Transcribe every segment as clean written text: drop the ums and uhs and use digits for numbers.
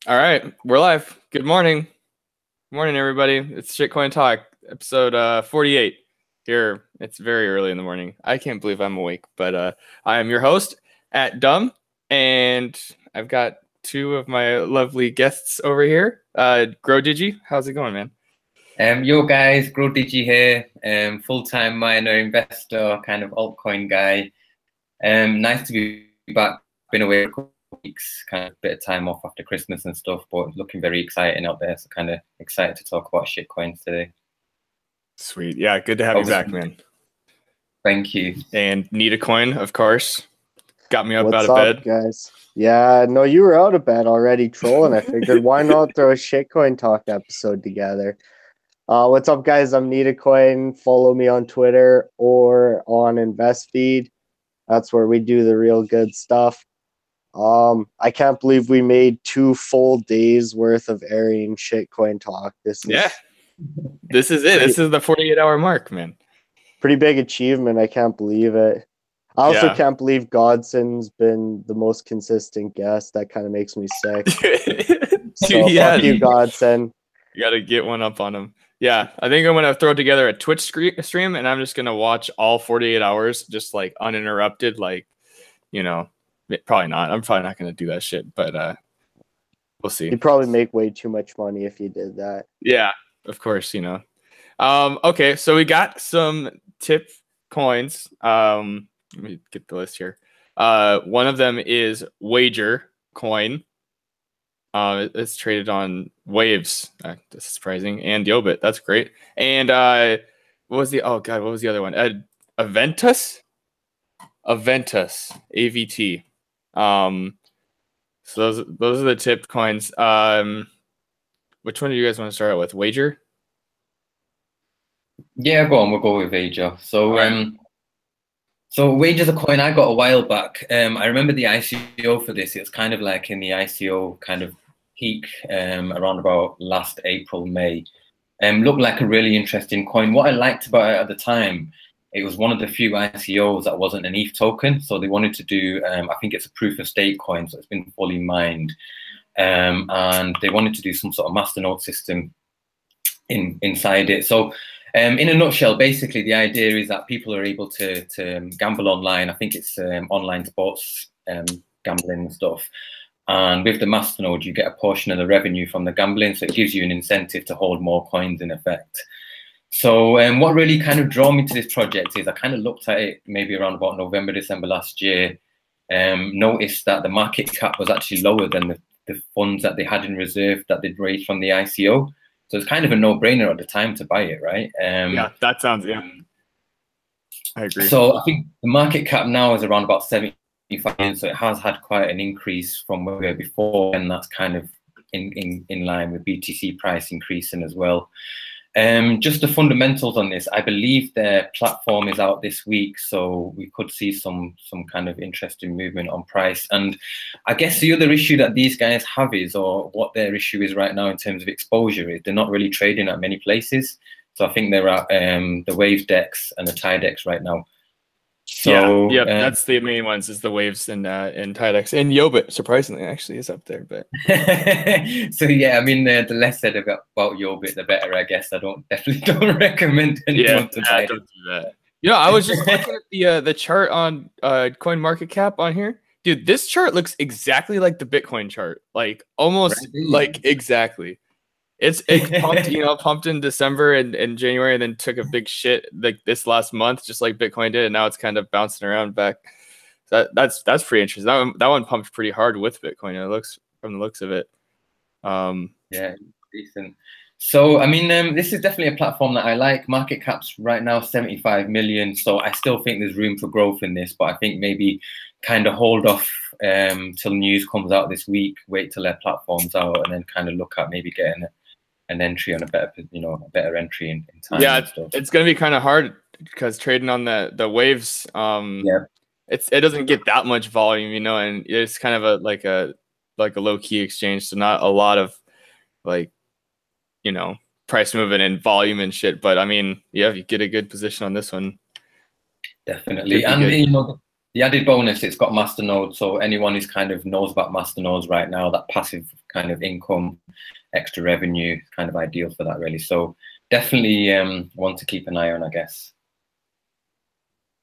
All right, we're live. Good morning. Good morning, everybody. It's Shitcoin Talk, episode 48. Here, it's very early in the morning. I can't believe I'm awake, but I am your host at Dumb, and I've got two of my lovely guests over here. Grow Digi, how's it going, man? Yo guys, Grow Digi here, full-time miner, investor, kind of altcoin guy. Nice to be back. Been away for a couple of weeks, kind of a bit of time off after Christmas and stuff, but looking very exciting out there. So kind of excited to talk about shitcoins today. Sweet. Yeah, good to have you back, Obviously, man. thank you. And need a coin, of course. Got me up out What's of up, bed. guys? Yeah, no, you were out of bed already trolling. I figured why not throw a shitcoin talk episode together? What's up, guys? I'm Need a Coin. Follow me on Twitter or on InvestFeed. That's where we do the real good stuff. I can't believe we made 2 full days worth of airing shitcoin talk. This is This is it. This is the 48-hour mark, man. pretty big achievement. I can't believe it. I also can't believe Godson's been the most consistent guest. That kind of makes me sick. So fuck you, Godson. You got to get one up on him. Yeah, I think I'm gonna throw together a Twitch stream, and I'm just gonna watch all 48 hours, just like uninterrupted. Like, probably not. I'm probably not gonna do that shit, but we'll see. You'd probably make way too much money if you did that. Yeah, of course. Okay, so we got some tip coins. Let me get the list here. One of them is Wager coin. It's traded on Waves. That's surprising. And Yobit. That's great. And what was the other one? Aventus? Aventus. AVT. So those are the tipped coins. Which one do you guys want to start out with? Wager? Yeah, go on. We'll go with Wager. So, right. So Wager's a coin I got a while back. I remember the ICO for this. It was kind of like in the ICO kind of peak around about last April, May. Looked like a really interesting coin. What I liked about it at the time, it was one of the few ICOs that wasn't an ETH token. So they wanted to do, I think it's a proof of stake coin, so it's been fully mined. And they wanted to do some sort of Masternode system inside it. So in a nutshell, basically the idea is that people are able to gamble online. I think it's online sports gambling and stuff. And with the Masternode, you get a portion of the revenue from the gambling, so it gives you an incentive to hold more coins in effect. So what really kind of drew me to this project is I kind of looked at it maybe around about November, December last year, noticed that the market cap was actually lower than the funds that they had in reserve that they'd raised from the ICO. So it's kind of a no-brainer at the time to buy it, right? Yeah, that sounds, yeah. I agree. So I think the market cap now is around about 75 million, so it has had quite an increase from where we were before, and that's kind of in line with BTC price increasing as well. Just the fundamentals on this, I believe their platform is out this week, so we could see some kind of interesting movement on price. And I guess the other issue that these guys have is, or what their issue is right now in terms of exposure, is they're not really trading at many places. So I think they're at the Wave Dex and the Tide Dex right now. So yeah, that's the main ones, is the Waves and Tidex. And Yobit, surprisingly, actually is up there. But so yeah, I mean the less said about Yobit, the better, I guess. I definitely don't recommend anyone to buy don't do that. I was just looking at the chart on Coin Market Cap on here. Dude, this chart looks exactly like the Bitcoin chart. Like almost like exactly. It pumped, pumped in December and January, and then took a big shit like this last month, just like Bitcoin did, and now it's kind of bouncing around back. So that's pretty interesting. That one pumped pretty hard with Bitcoin. It looks, from the looks of it. Yeah, decent. So I mean, this is definitely a platform that I like. Market cap's right now 75 million, so I still think there's room for growth in this. But I think maybe kind of hold off till news comes out this week. Wait till their platform's out, and then kind of look at maybe getting an entry on a better entry in time. Yeah, it's gonna be kind of hard because trading on the Waves, it doesn't get that much volume, and it's kind of a low key exchange, so not a lot of price movement and volume and shit. But I mean, yeah, if you get a good position on this one, definitely. And The added bonus, it's got Masternodes, so anyone who's kind of knows about Masternodes right now, that passive kind of income, extra revenue, kind of ideal for that, really. So definitely one to keep an eye on, I guess.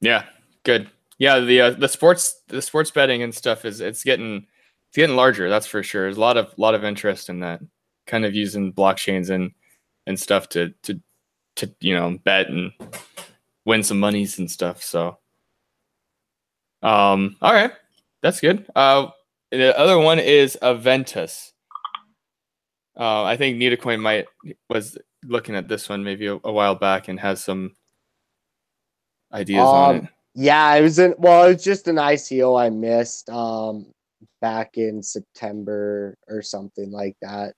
Yeah, good. Yeah, the sports betting and stuff it's getting larger. That's for sure. There's a lot of interest in that, kind of using blockchains and stuff to bet and win some monies and stuff. So, all right, that's good. The other one is Aventus. I think NitaCoin was looking at this one maybe a while back and has some ideas on it. Yeah, it was just an ICO I missed back in September or something like that.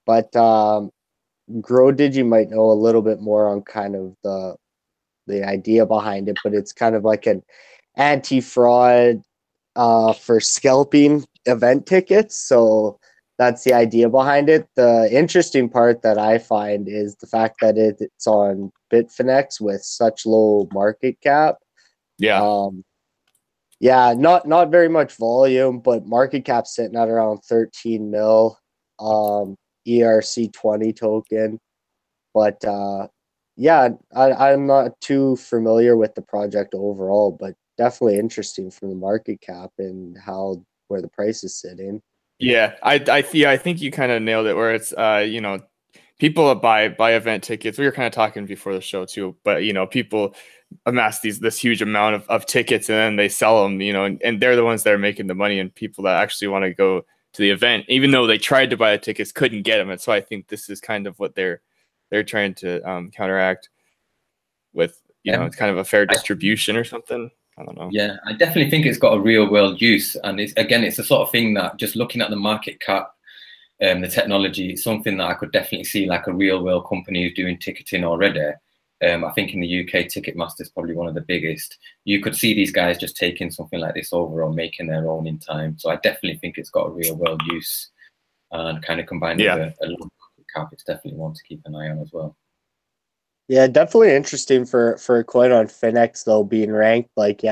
But GrowDigi might know a little bit more on kind of the idea behind it, but it's kind of like an anti-fraud for scalping event tickets. So that's the idea behind it. The interesting part that I find is the fact that it's on Bitfinex with such low market cap. Yeah. Yeah, not very much volume, but market cap sitting at around 13 mil. ERC20 token. But yeah, I'm not too familiar with the project overall, but definitely interesting from the market cap and where the price is sitting. Yeah, I think you kind of nailed it. Where it's people buy event tickets. We were kind of talking before the show too, but people amass this huge amount of tickets and then they sell them. And they're the ones that are making the money, and people that actually want to go to the event, even though they tried to buy the tickets, couldn't get them. And so I think this is kind of what they're trying to counteract with. It's kind of a fair distribution or something. I don't know. Yeah, I definitely think it's got a real world use, and it's the sort of thing that, just looking at the market cap, the technology, it's something that I could definitely see like a real world company who's doing ticketing already. I think in the UK, Ticketmaster is probably one of the biggest. You could see these guys just taking something like this over or making their own in time. So I definitely think it's got a real world use, and kind of combined with a low market cap, it's definitely one to keep an eye on as well. Yeah, definitely interesting for a coin on Finex though, being ranked like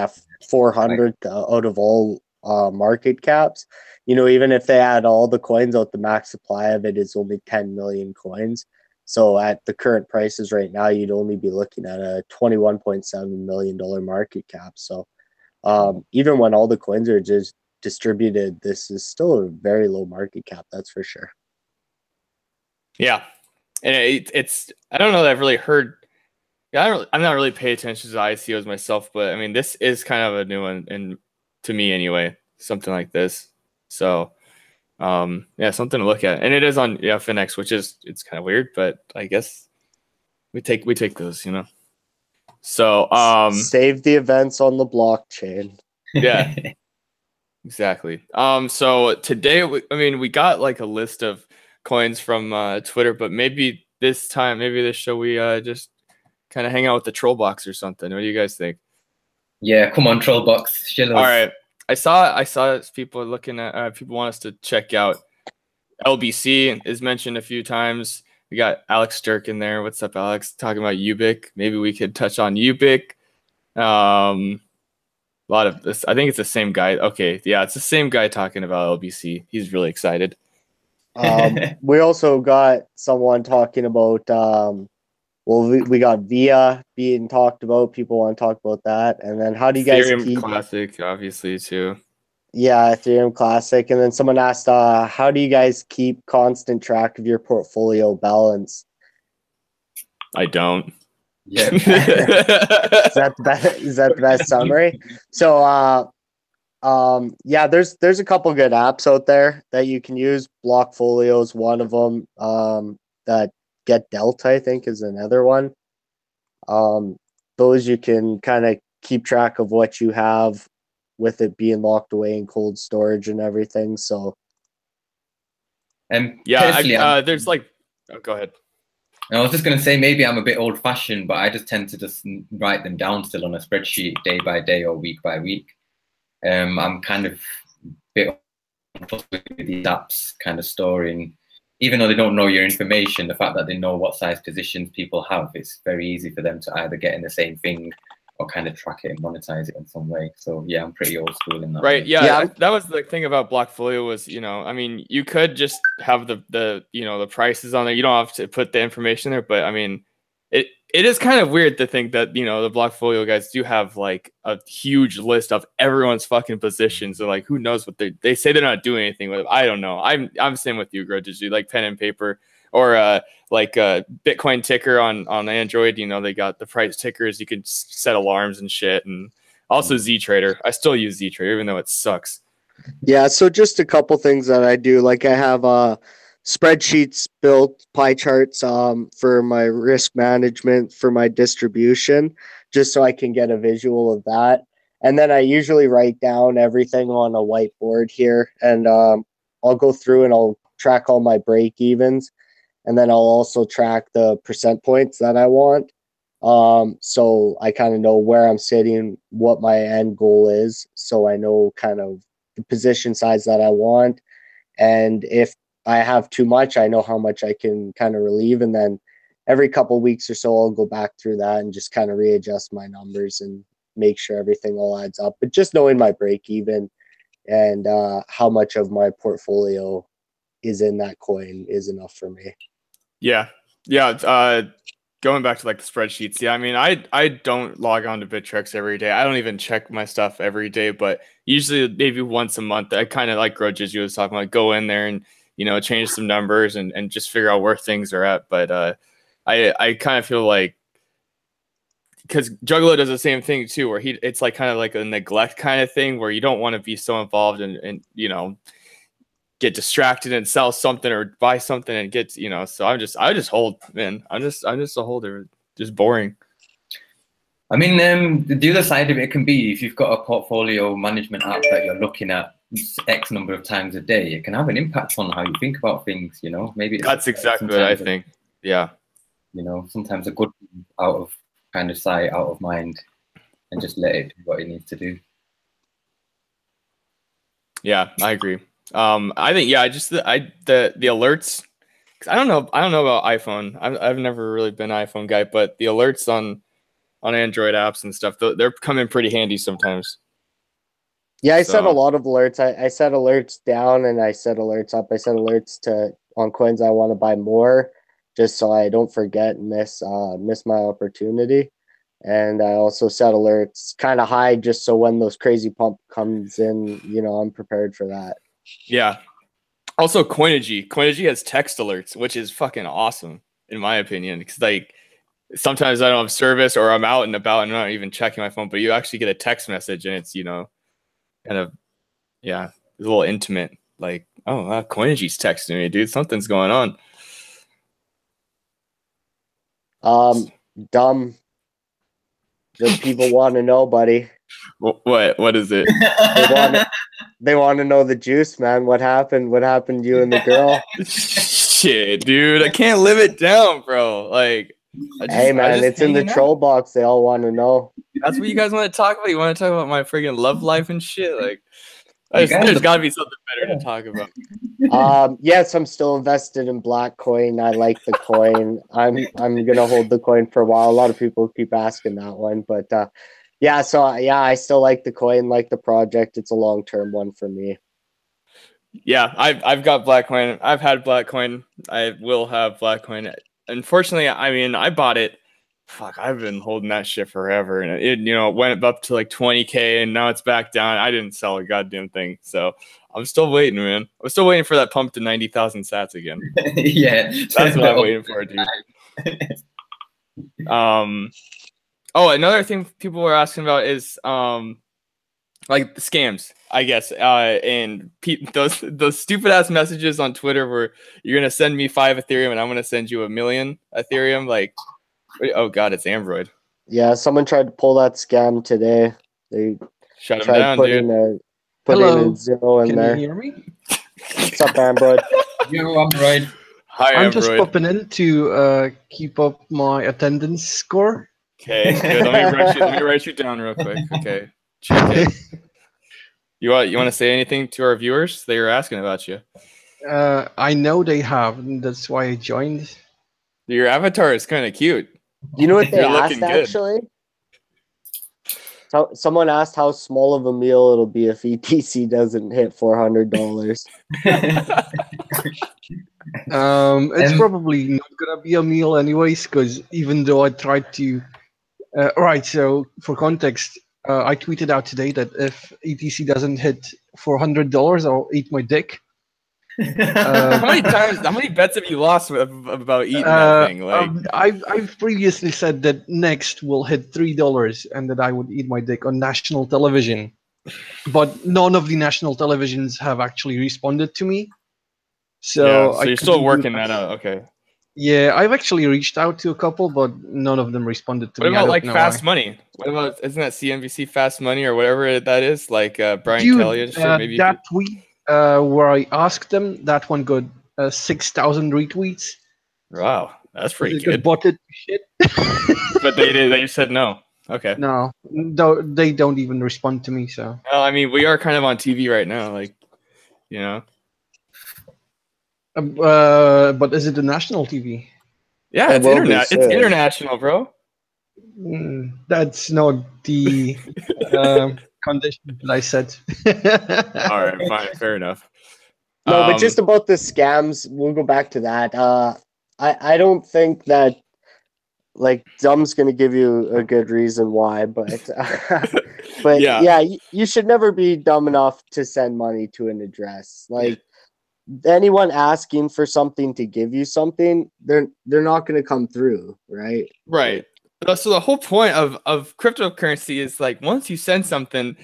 400 out of all market caps. Even if they add all the coins out, the max supply of it is only 10 million coins. So at the current prices right now, you'd only be looking at a $21.7 million market cap. So even when all the coins are just distributed, this is still a very low market cap. That's for sure. Yeah. And it's I don't know that I've really heard. I'm not really paying attention to ICOs myself, but I mean, this is kind of a new one, and to me anyway, something like this. So, yeah, something to look at, and it is on Finex, which it's kind of weird, but I guess we take those, So, save the events on the blockchain. Yeah, exactly. So today, we got like a list of coins from Twitter, but maybe this show we just kind of hang out with the troll box or something. What do you guys think? Yeah, come on, troll box. All right, I saw people looking at people want us to check out LBC is mentioned a few times. We got Alex Sturk in there. What's up, Alex? Talking about Ubic. Maybe we could touch on Ubic. A lot of this. I think it's the same guy. Okay, yeah, it's the same guy talking about LBC. He's really excited. We also got someone talking about we got VIA being talked about. People want to talk about that. And then how do you guys Ethereum Classic, obviously, too. Yeah, Ethereum Classic. And then someone asked, how do you guys keep constant track of your portfolio balance? I don't. Yeah. Is that the best summary? So yeah, there's a couple good apps out there that you can use. Blockfolio is one of them. That Get Delta, I think, is another one. Those you can kind of keep track of what you have with it being locked away in cold storage and everything. So yeah, there's like go ahead. I was just going to say, maybe I'm a bit old fashioned, but I just tend to just write them down still on a spreadsheet day by day or week by week. I'm kind of a bit with these apps kind of storing, even though they don't know your information, the fact that they know what size positions people have, it's very easy for them to either get in the same thing or kind of track it and monetize it in some way. So yeah, I'm pretty old school in that. Right. way. Yeah. That was the thing about Blockfolio was, I mean, you could just have the the prices on there. You don't have to put the information there, but I mean, it is kind of weird to think that, the Blockfolio guys do have like a huge list of everyone's fucking positions. So like, who knows what they say they're not doing anything with it. I don't know. I'm same with you, Grudges. You like pen and paper or like Bitcoin ticker on Android. They got the price tickers. You can set alarms and shit. And also Ztrader. I still use Ztrader even though it sucks. Yeah, so just a couple things that I do. Like I have spreadsheets built, pie charts for my risk management, for my distribution, just so I can get a visual of that. And then I usually write down everything on a whiteboard here, and I'll go through and I'll track all my break evens, and then I'll also track the percent points that I want. So I kind of know where I'm sitting, what my end goal is, so I know kind of the position size that I want. And if I have too much, I know how much I can kind of relieve. And then every couple of weeks or so, I'll go back through that and just kind of readjust my numbers and make sure everything all adds up. But just knowing my break even and how much of my portfolio is in that coin is enough for me. Yeah. Yeah. Going back to like the spreadsheets. Yeah. I mean, I don't log on to Bittrex every day. I don't even check my stuff every day, but usually maybe once a month, I kind of like Grudges you was talking about, go in there and, change some numbers and just figure out where things are at. But I kind of feel like, because Juggalo does the same thing too, where it's like kind of like a neglect kind of thing where you don't want to be so involved and get distracted and sell something or buy something and get, so I just hold, man. I'm just a holder. Just boring. I mean, the other side of it can be if you've got a portfolio management app that you're looking at X number of times a day, it can have an impact on how you think about things, maybe that's exactly what I think. Yeah. Sometimes a good out of kind of sight, out of mind, and just let it do what it needs to do. Yeah, I agree. I think, yeah, just the alerts, cause I don't know about iPhone. I've never really been an iPhone guy, but the alerts on Android apps and stuff, they're coming pretty handy sometimes. Yeah, I set a lot of alerts. I set alerts down and I set alerts up. I set alerts on coins I want to buy more, just so I don't forget and miss my opportunity. And I also set alerts kind of high, just so when those crazy pump comes in, I'm prepared for that. Yeah. Also, Coinigy has text alerts, which is fucking awesome in my opinion. Because like sometimes I don't have service or I'm out and about and I'm not even checking my phone, but you actually get a text message and it's kind of, yeah, it's a little intimate. Like, oh, Coinigy's texting me, dude. Something's going on. Dumb. The people want to know, buddy. What is it? They want to know the juice, man. What happened? What happened to you and the girl? Shit, dude. I can't live it down, bro. Like, hey, man, it's in the troll box. They all want to know. That's what you guys want to talk about? You want to talk about my friggin' love life and shit? Like, there's got to be something better to talk about. Yes, I'm still invested in Blackcoin. I like the coin. I'm gonna hold the coin for a while. A lot of people keep asking that one, but yeah. So yeah, I still like the coin, like the project. It's a long-term one for me. Yeah, I've got Blackcoin. I've had Blackcoin. I will have Blackcoin. Unfortunately, I mean, I bought it. Fuck, I've been holding that shit forever, and it went up to like 20K, and now it's back down. I didn't sell a goddamn thing, so I'm still waiting, man. I'm still waiting for that pump to 90,000 sats again. Yeah, that's what I'm waiting for, dude. Oh, another thing people were asking about is like the scams, I guess, and those stupid ass messages on Twitter where you're gonna send me 5 Ethereum and I'm gonna send you 1 million Ethereum, like. Oh God, it's Android. Yeah, someone tried to pull that scam today. They shut him down, dude. Putting a zero in there. Can you hear me? What's up, Android? Yo, Android. Hi, I'm Android. just popping in to keep up my attendance score. Okay, good. Let me write you down real quick. Okay, check it. You want to say anything to our viewers? They were asking about you. I know they have, and that's why I joined. Your avatar is kind of cute. You know what they asked, actually? So someone asked how small of a meal it'll be if ETC doesn't hit $400. It's probably not gonna be a meal anyways, because even though I tried to, right. So for context, I tweeted out today that if ETC doesn't hit $400, I'll eat my dick. How many bets have you lost about eating that thing? Like, I've previously said that next will hit $3 and that I would eat my dick on national television, but none of the national televisions have actually responded to me. So so you're still working that out. Okay. Yeah, I've actually reached out to a couple, but none of them responded to What me. about like Fast Money? What about, isn't that CNBC Fast Money or whatever that is? Like Brian Kelly and shit. Maybe that tweet where I asked them, that one got 6,000 retweets. Wow, that's pretty It got good. botted shit. But they said no. Okay. No, they don't even respond to me. So. Well, I mean, we are kind of on TV right now, like, you know. But is it a national TV? Yeah, it's internet. It's international, bro. That's not the condition that I said. All right, fine, fair enough. No, but just about the scams, we'll go back to that. I don't think that like dumb's going to give you a good reason why, but but yeah, you should never be dumb enough to send money to an address. Like anyone asking for something to give you something, they're not going to come through, right? Right. So the whole point of cryptocurrency is like once you send something,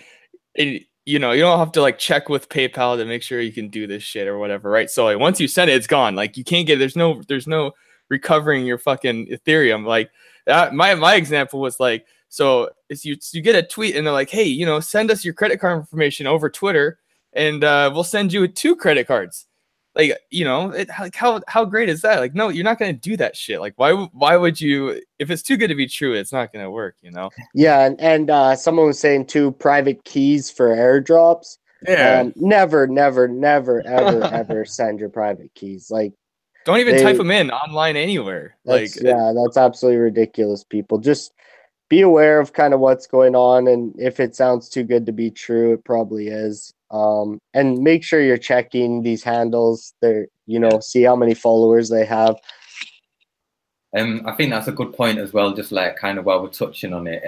you don't have to like check with PayPal to make sure you can do this shit or whatever, right? So like once you send it, it's gone. Like you can't get there's no recovering your fucking Ethereum. Like that, my example was like, so is you get a tweet and they're like, hey, send us your credit card information over Twitter and we'll send you 2 credit cards. Like, like how great is that? Like, no, you're not going to do that shit. Like, why would you, if it's too good to be true, it's not going to work, Yeah. And someone was saying 2 private keys for airdrops. Yeah. Never, ever send your private keys. Like, don't even type them in online anywhere. That's absolutely ridiculous, people. Just be aware of kind of what's going on. And if it sounds too good to be true, it probably is. And make sure you're checking these handles. See how many followers they have. I think that's a good point as well, just like kind of while we're touching on it.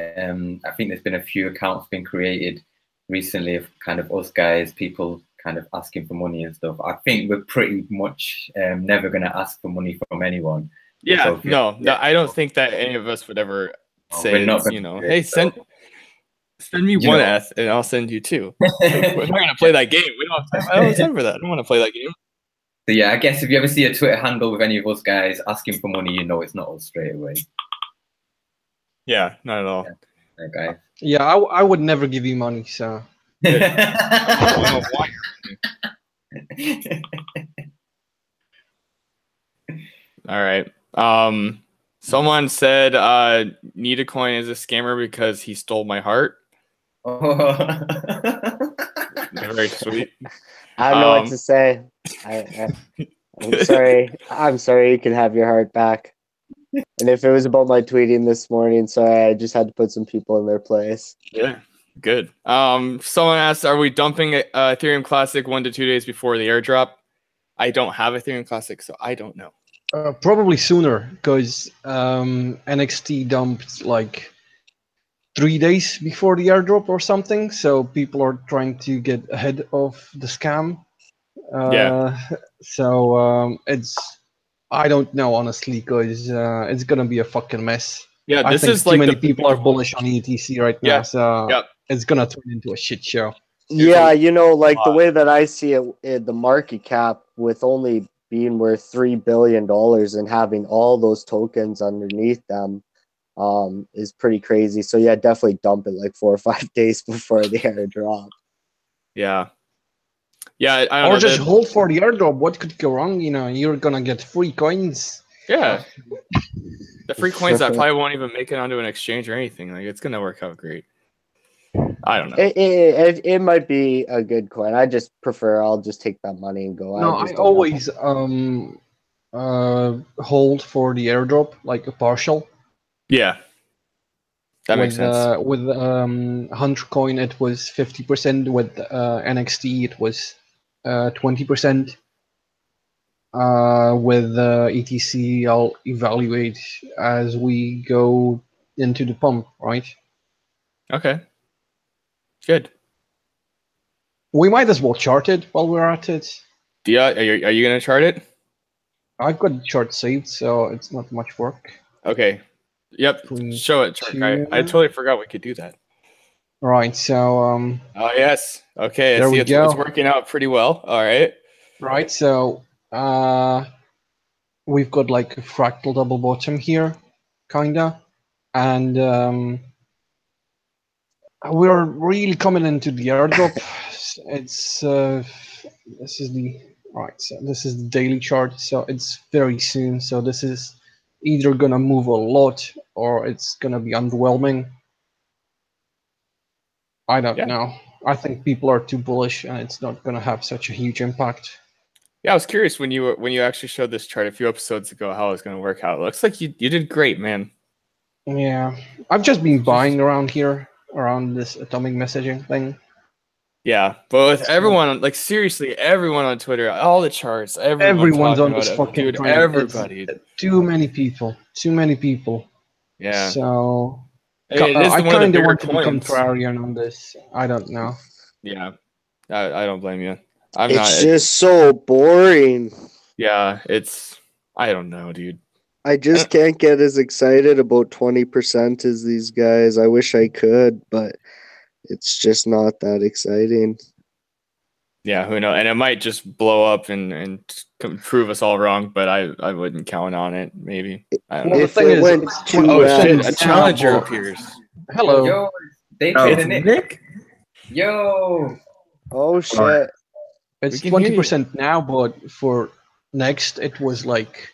I think there's been a few accounts been created recently of kind of us guys, people kind of asking for money and stuff. I think we're pretty much never going to ask for money from anyone. Yeah, so I don't think that any of us would ever say, hey, send me one S and I'll send you 2. Like, we're not gonna play that game. We don't have time. I don't have time for that. I don't want to play that game. So yeah, I guess if you ever see a Twitter handle with any of us guys asking for money, it's not us straight away. Yeah, not at all. Yeah, okay. Yeah, I would never give you money, so. All right. Someone said Nitacoin is a scammer because he stole my heart. Very sweet. I don't know what to say. I'm sorry. You can have your heart back. And if it was about my tweeting this morning, sorry, I just had to put some people in their place. Yeah, good. Someone asked, are we dumping Ethereum Classic 1 to 2 days before the airdrop? I don't have Ethereum Classic, so I don't know. Probably sooner, because NXT dumped like 3 days before the airdrop or something. So people are trying to get ahead of the scam. So I don't know, honestly, because it's gonna be a fucking mess. Yeah, I think too many people are bullish on ETC right now, so it's gonna turn into a shit show. Yeah, the way that I see it, the market cap with only being worth $3 billion and having all those tokens underneath them is pretty crazy. So yeah, definitely dump it like 4 or 5 days before the airdrop. Yeah. Yeah, I don't know. Or just hold for the airdrop. What could go wrong? You're gonna get free coins. Yeah. The free coins that probably won't even make it onto an exchange or anything. Like, it's gonna work out great. I don't know. It might be a good coin. I just prefer I'll just take that money and go. No, I always hold for the airdrop, like a partial. Yeah. That makes sense. With Hunter Coin, it was 50%. With NXT, it was 20%. With ETC, I'll evaluate as we go into the pump, right? Okay. Good. We might as well chart it while we're at it. Yeah, are you gonna chart it? I've got the chart saved, so it's not much work. Okay. Yep. Show it, chart guy. I totally forgot we could do that. Right. So Oh yes. Okay. there I see. we go. It's working out pretty well. All right. Right. So we've got like a fractal double bottom here, kinda, and we're really coming into the airdrop. It's this is the right. So this is the daily chart. So it's very soon. So this is either gonna move a lot or it's gonna be underwhelming. I don't know. I think people are too bullish, and it's not gonna have such a huge impact. Yeah, I was curious when you actually showed this chart a few episodes ago how it was going to work out. It looks like you did great, man. Yeah, I've just been buying around here, around this atomic messaging thing. Yeah, but with everyone, like seriously, everyone on Twitter, all the charts, Everyone's on this it. fucking Dude, train. everybody. It's too many people. Too many people. Yeah. So it is I one of the kind of bigger want to be coins. contrarian on this. I don't know. Yeah, I don't blame you. It's just so boring. Yeah, I don't know, dude. I just can't get as excited about 20% as these guys. I wish I could, but it's just not that exciting. Yeah, who knows? And it might just blow up and prove us all wrong, but I wouldn't count on it. Maybe. I don't know. The thing is, shit! A challenger appears. Hello. Yo, It's Nick. Yo. Oh shit! It's 20% now, but for next it was like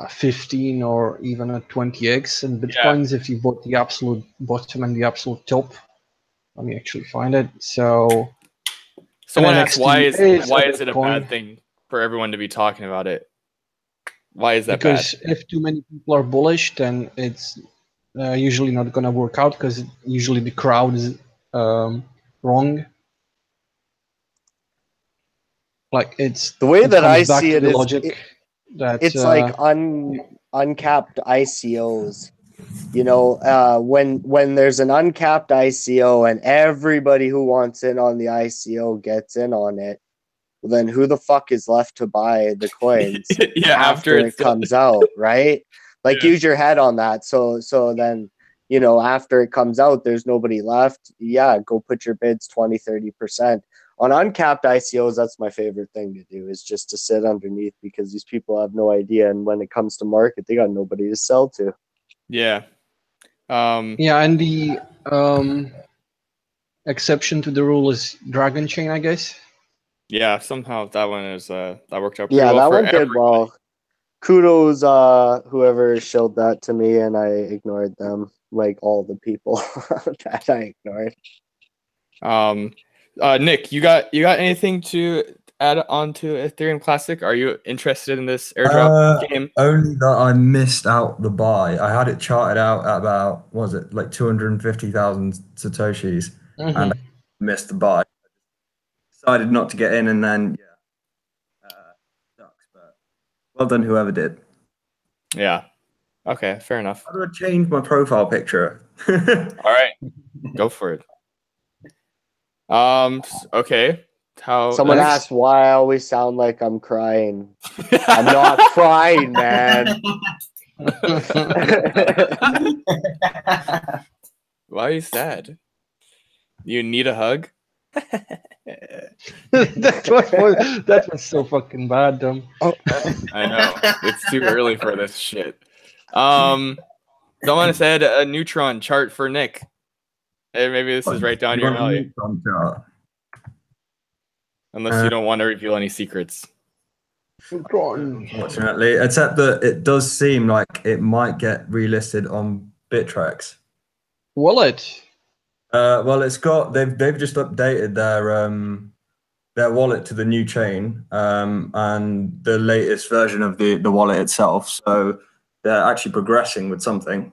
15 or even a 20x in bitcoins if you bought the absolute bottom and the absolute top. Let me actually find it. So someone asked why is it a bad thing for everyone to be talking about it? Why is that because bad? If too many people are bullish, then it's usually not going to work out because usually the crowd is wrong. Like it's the way that I see it is logic that it's like uncapped ICOs. You know, when there's an uncapped ICO and everybody who wants in on the ICO gets in on it, well, then who the fuck is left to buy the coins after it comes out, right? Like use your head on that. So then, you know, after it comes out, there's nobody left. Yeah, go put your bids 20, 30%. On uncapped ICOs, that's my favorite thing to do, is just to sit underneath, because these people have no idea. And when it comes to market, they got nobody to sell to. Yeah. Yeah, and the exception to the rule is Dragon Chain, I guess. Yeah, somehow that one is that worked out pretty well. Yeah, that one everybody. did well. Kudos, whoever showed that to me, and I ignored them, like all the people that I ignored. Nick, you got anything to add on to Ethereum Classic? Are you interested in this airdrop game? Only that I missed out the buy. I had it charted out at about, what was it, like 250,000 Satoshis, and I missed the buy. Decided not to get in, and then sucks. But well done, whoever did. Yeah. Okay, fair enough. How do I change my profile picture? All right, go for it. Okay. Someone asked why I always sound like I'm crying. I'm not crying, man. Why are you sad? You need a hug? that was so fucking bad, dumb. I know. It's too early for this shit. Someone said a neutron chart for Nick. Hey, maybe this is right down your alley. Unless you don't want to reveal any secrets. Unfortunately, except that it does seem like it might get relisted on Bittrex. Will it? Well, it's got they've just updated their wallet to the new chain and the latest version of the wallet itself. So they're actually progressing with something.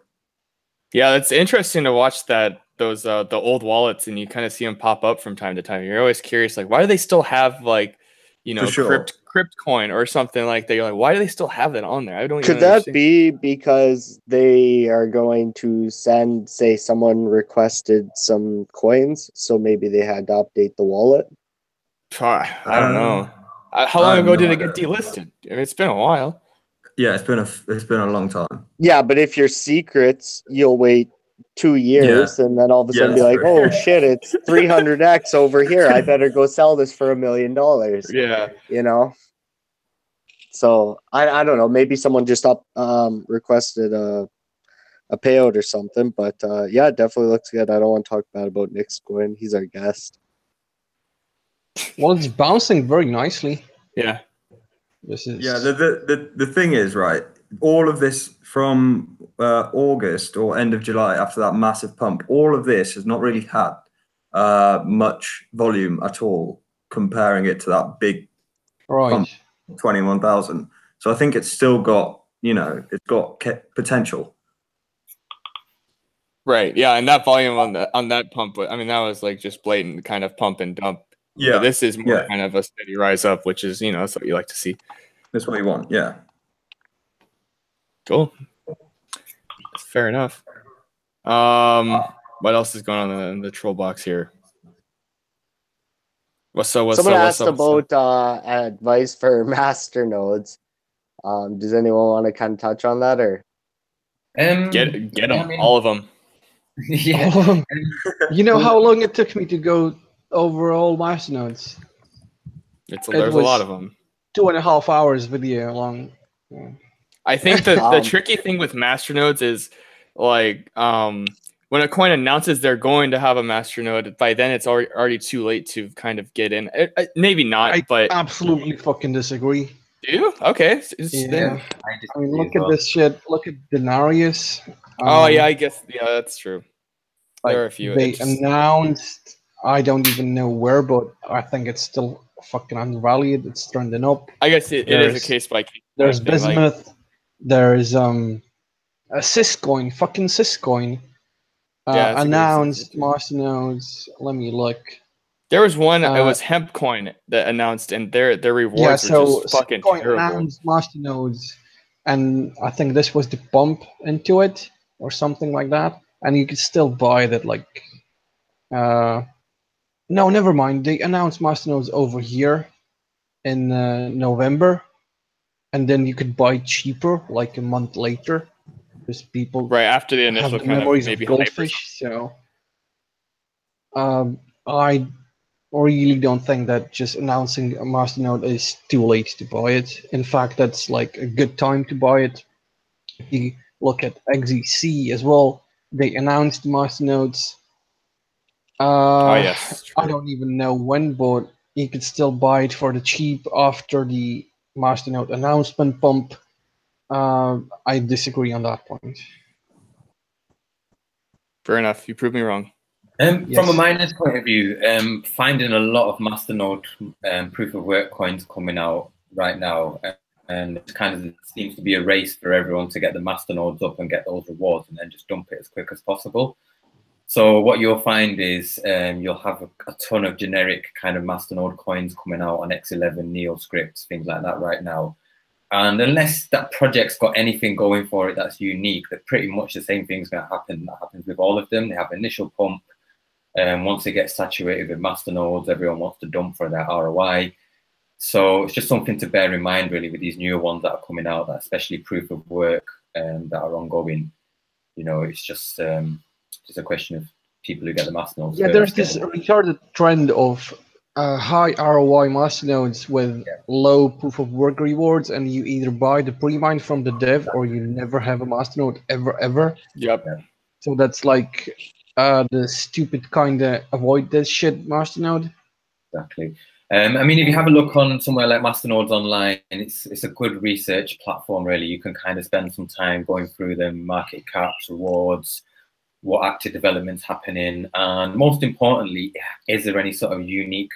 Yeah, it's interesting to watch those the old wallets, and you kind of see them pop up from time to time. You're always curious, like, why do they still have like, For sure. crypt coin or something like that? You're like, why do they still have that on there? I don't even Could that understand. be because they are going to send, say, someone requested some coins, so maybe they had to update the wallet? I don't know. How I long have ago no did it get idea. delisted? I mean, it's been a while. Yeah, it's been a long time. Yeah, but if you're secrets, you'll wait 2 years and then all of a Yeah, sudden be that's like, true. oh shit, it's 300x over here. I better go sell this for $1 million. Yeah. You know? So I don't know. Maybe someone just requested a payout or something. But yeah, it definitely looks good. I don't want to talk bad about Nick's coin. He's our guest. Well, it's bouncing very nicely. Yeah. This is The thing is, right, all of this from August or end of July after that massive pump, all of this has not really had much volume at all, comparing it to that big pump, 21,000. So I think it's still got, it's got potential. Right. Yeah, and that volume on that pump, I mean, that was like just blatant kind of pump and dump. Yeah. But this is more kind of a steady rise up, which is, that's what you like to see. That's what you want. Yeah. Cool. That's fair enough. What else is going on in the troll box here? Someone asked about advice for Masternodes. Does anyone want to kind of touch on that, or get them, all of them? Yeah. You know how long it took me to go over all Masternodes? There's a lot of them. 2.5 hours video long. Yeah. I think that the tricky thing with Masternodes is like when a coin announces they're going to have a Masternode, by then it's already too late to kind of get in. Maybe not, but absolutely fucking disagree. Do you? Okay. Yeah. I mean, look at this shit. Look at Denarius. Oh yeah, I guess that's true. There are a few. They announced. I don't even know where, but I think it's still fucking undervalued. It's trending up. I guess it is a case by case. There's bismuth. There's a shitcoin, fucking shitcoin. Announced Masternodes. Let me look. There was one. It was hemp coin that announced, and their rewards were just fucking terrible. Announced Masternodes, and I think this was the bump into it or something like that. And you could still buy that. Like, no, never mind. They announced Masternodes over here in November, and then you could buy cheaper like a month later. Because people right after the initial have kind memories of maybe of goldfish. So, I really don't think that just announcing a Masternode is too late to buy it. In fact, that's like a good time to buy it. If you look at XEC as well, they announced Masternodes. Oh yes, I don't even know when, but you could still buy it for the cheap after the Masternode announcement pump. I disagree on that point. Fair enough. You proved me wrong. From a miner's point of view, finding a lot of Masternode proof of work coins coming out right now, and it kind of seems to be a race for everyone to get the Masternodes up and get those rewards, and then just dump it as quick as possible. So what you'll find is you'll have a ton of generic kind of Masternode coins coming out on X11, NeoScripts, things like that right now. And unless that project's got anything going for it that's unique, that pretty much the same thing's going to happen. That happens with all of them. They have initial pump. Once they get saturated with Masternodes, everyone wants to dump for their ROI. So it's just something to bear in mind, really, with these newer ones that are coming out, that especially proof of work that are ongoing. It's just a question of people who get the Masternodes. Yeah, there's this retarded trend of high ROI Masternodes with low proof of work rewards, and you either buy the pre-mine from the dev or you never have a Masternode ever. Yep. So that's like the stupid kind of avoid this shit Masternode. Exactly. I mean, if you have a look on somewhere like Masternodes online, it's a good research platform, really. You can kind of spend some time going through them, market caps, rewards, what active development's happening, and most importantly, is there any sort of unique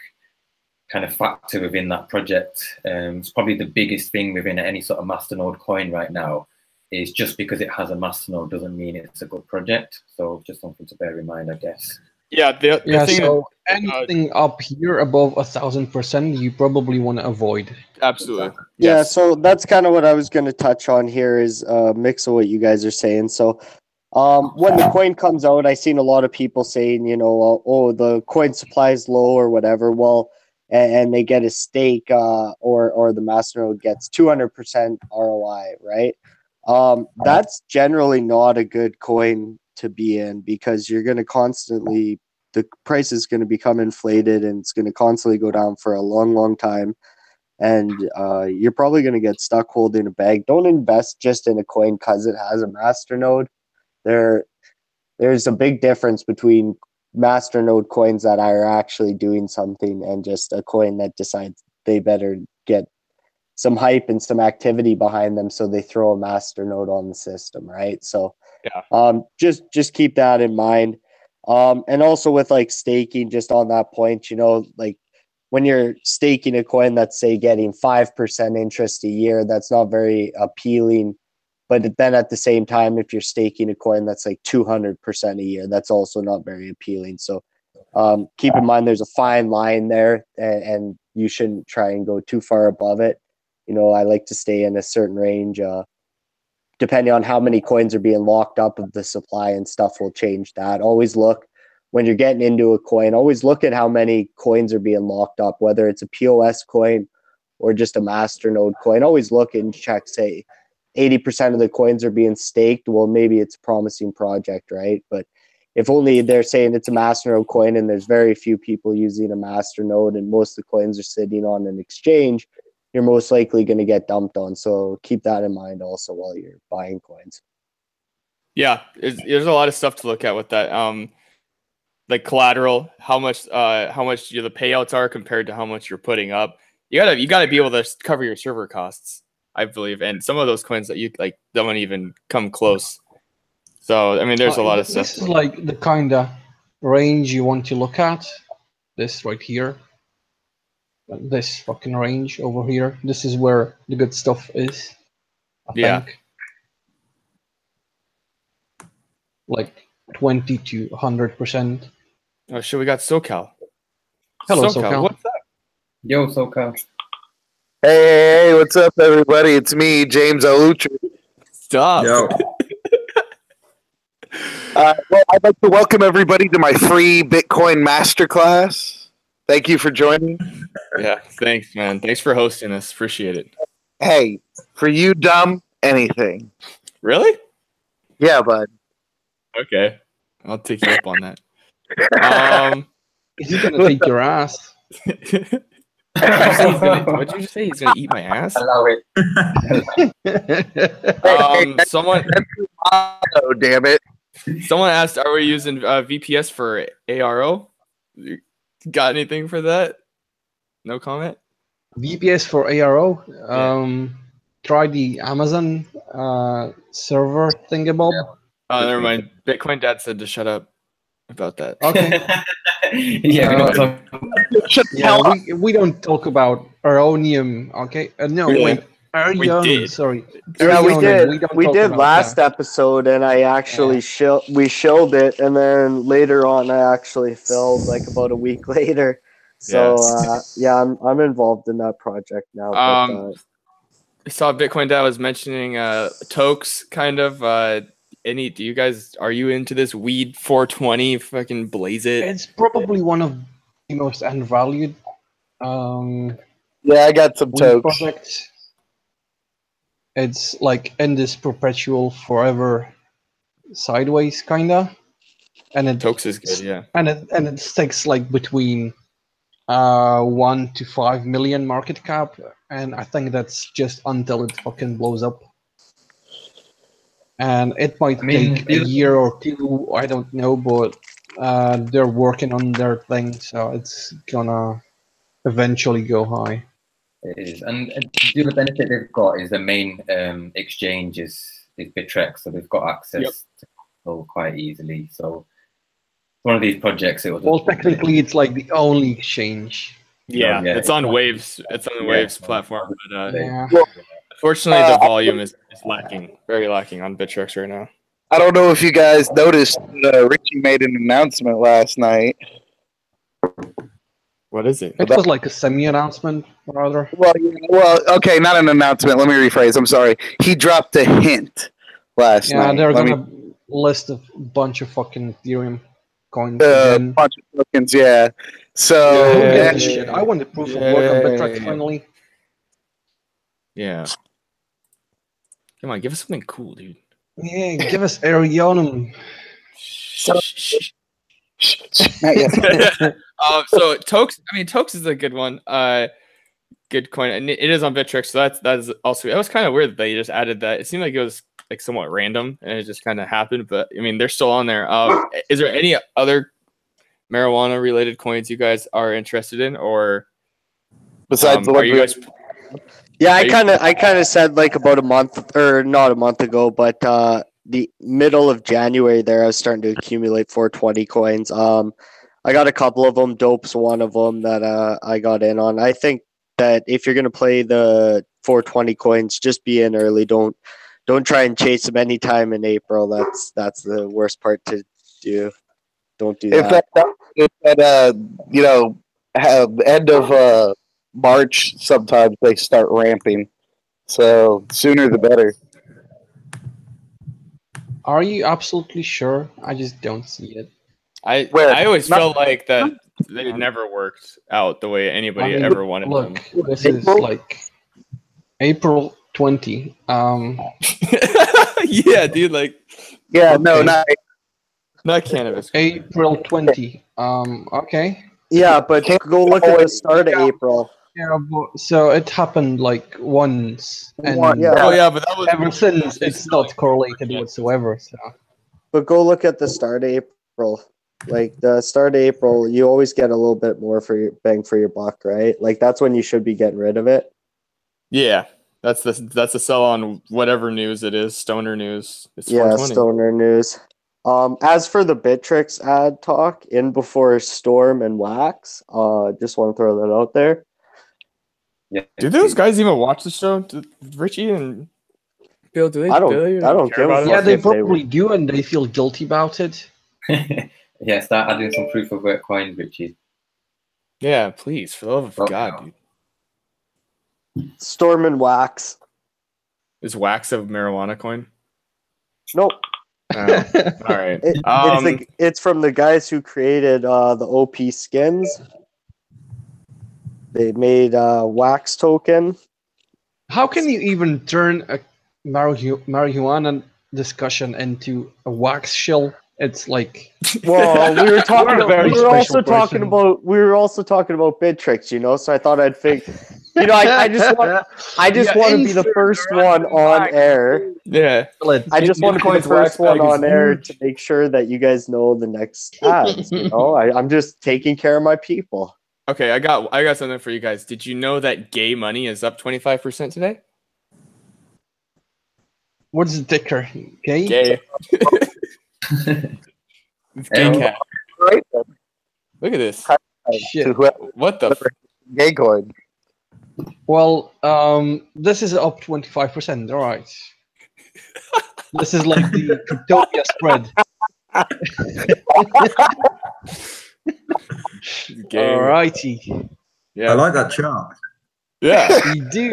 kind of factor within that project? It's probably the biggest thing within any sort of Masternode coin right now is just because it has a masternode doesn't mean it's a good project. So just something to bear in mind, I guess. Yeah, the thing so anything up here above 1,000%, you probably want to avoid. Absolutely. Yeah, Yes. so that's kind of what I was going to touch on here is a mix of what you guys are saying. So when the coin comes out, I've seen a lot of people saying, you know, oh, the coin supply is low or whatever. Well, and they get a stake or the masternode gets 200% ROI, right? That's generally not a good coin to be in because you're going to constantly, the price is going to become inflated and it's going to constantly go down for a long, long time. And you're probably going to get stuck holding a bag. Don't invest just in a coin because it has a masternode. There's a big difference between masternode coins that are actually doing something and just a coin that decides they better get some hype and some activity behind them, so they throw a masternode on the system, right? So just keep that in mind. And also with like staking, just on that point, you know, like when you're staking a coin that's say getting 5% interest a year, that's not very appealing. But then at the same time, if you're staking a coin that's like 200% a year, that's also not very appealing. So keep in mind there's a fine line there, and you shouldn't try and go too far above it. You know, I like to stay in a certain range. Depending on how many coins are being locked up, of the supply and stuff will change that. Always look when you're getting into a coin, always look at how many coins are being locked up, whether it's a POS coin or just a masternode coin. Always look and check, say 80% of the coins are being staked. Well, maybe it's a promising project, right? But if only they're saying it's a masternode coin and there's very few people using a masternode and most of the coins are sitting on an exchange, you're most likely going to get dumped on. So keep that in mind also while you're buying coins. Yeah, there's a lot of stuff to look at with that. Like collateral, how much the payouts are compared to how much you're putting up. You gotta be able to cover your server costs, I believe, and some of those coins that you like don't even come close. So I mean, there's a lot of stuff. This is like the kind of range you want to look at. This right here, this fucking range over here. This is where the good stuff is. I think. Like 20 to 100%. Oh shit, we got SoCal. Hello, SoCal. What's up? Yo, SoCal. Hey, what's up, everybody? It's me, James Alucci. Stop. Yo. Well, I'd like to welcome everybody to my free Bitcoin masterclass. Thank you for joining. Yeah, thanks, man. Thanks for hosting us. Appreciate it. Hey, for you, dumb, anything. Really? Yeah, bud. Okay, I'll take you up on that. He's gonna take your ass. What'd you just say? He's gonna eat my ass? I love it. Someone. Oh, damn it. Someone asked, "Are we using VPS for ARO?" Got anything for that? No comment. VPS for ARO. Try the Amazon server thingamabob. Oh, never mind. Bitcoin Dad said to shut up about that. Okay. We don't talk about Aronium. Okay. No, wait. Arion. Sorry. Yeah, we Arion, did. We did last episode, and I actually we shilled it, and then later on, I actually filled like about a week later. So I'm involved in that project now. I saw Bitcoin Dad was mentioning Tokes kind of. Do you guys, are you into this weed 420? Fucking blaze it. It's probably one of the most undervalued. Yeah, I got some Tokes. Projects. It's like in this perpetual forever sideways kinda, and it Tokes is good, yeah. And it sticks like between 1 to 5 million market cap, and I think that's just until it fucking blows up. And it might take a year or two, I don't know, but they're working on their thing, so it's gonna eventually go high. It is, and the other benefit they've got is the main exchange is Bittrex, so they've got access to capital quite easily. So one of these projects, well, technically, it's like the only exchange. Yeah, it's on Waves. It's on the Waves platform. But, Fortunately, the volume is lacking, very lacking on Bittrex right now. I don't know if you guys noticed, Richie made an announcement last night. What is it? It was like a semi-announcement, rather. Well, okay, not an announcement. Let me rephrase. I'm sorry. He dropped a hint last night. Yeah, they're gonna list a bunch of fucking Ethereum coins A again. bunch of tokens, yeah. So Who gives Yeah. a shit? I want the proof of work on Bittrex finally. Yeah. Come on, give us something cool, dude. Yeah, give us Arianum. not yet. So Tokes, Tokes is a good one. Good coin, and it is on Bittrex. So that's also. It was kind of weird that they just added that. It seemed like it was like somewhat random, and it just kind of happened. But they're still on there. Is there any other marijuana related coins you guys are interested in, or Besides, are you guys? Yeah, I kind of said like about a month, or not a month ago, but the middle of January there, I was starting to accumulate 420 coins. I got a couple of them. Dope's one of them that I got in on. I think that if you're gonna play the 420 coins, just be in early. Don't try and chase them anytime in April. That's the worst part to do. Don't do that. If at end of March, sometimes they start ramping. So sooner the better. Are you absolutely sure? I just don't see it. I always felt like that they never worked out the way anybody ever wanted them. Look, this is like April 20. Yeah, dude, like Yeah, no, not cannabis. April 20. Okay. Yeah, but go look at the start of April. Yeah, so it happened like once, and Yeah. Oh yeah, but that was ever since it's not correlated whatsoever. So. But go look at the start of April. Like the start of April, you always get a little bit more for your bang for your buck, right? Like that's when you should be getting rid of it. Yeah, that's the sell on whatever news it is, stoner news. It's Yeah, 420. stoner news. As for the Bittrex ad talk in before Storm and Wax, just want to throw that out there. Yeah. Do those guys even watch the show? Richie and Bill, do they? I don't care give a about fuck. Yeah, they if they- probably do, and they feel guilty about it. Yeah, start adding some proof of work coins, Richie. Yeah, please, for the love of God, dude. Storm and Wax. Is Wax a marijuana coin? Nope. Oh, all right. It's from the guys who created the OP skins. They made a Wax token. How can you even turn a marijuana discussion into a wax shill? It's like Well, we were talking. You're a very We were also special talking person. about. We were also talking about Bittrex, So I thought I'd figure. I just want. I just Yeah, want to be the insert first the one random on fact. air. Yeah. I just want to be the Bitcoin's wax first one bag is on air huge. to make sure that you guys know the next ads. I'm just taking care of my people. Okay, I got something for you guys. Did you know that gay money is up 25% today? What's the ticker? Okay. Gay. It's gay cat. Right? Look at this. Shit. To whoever What the? gay coin. Well, this is up 25%. All right. This is like the Cryptopia spread. Gay. Alrighty. Yeah. I like that chart. Yeah. You do.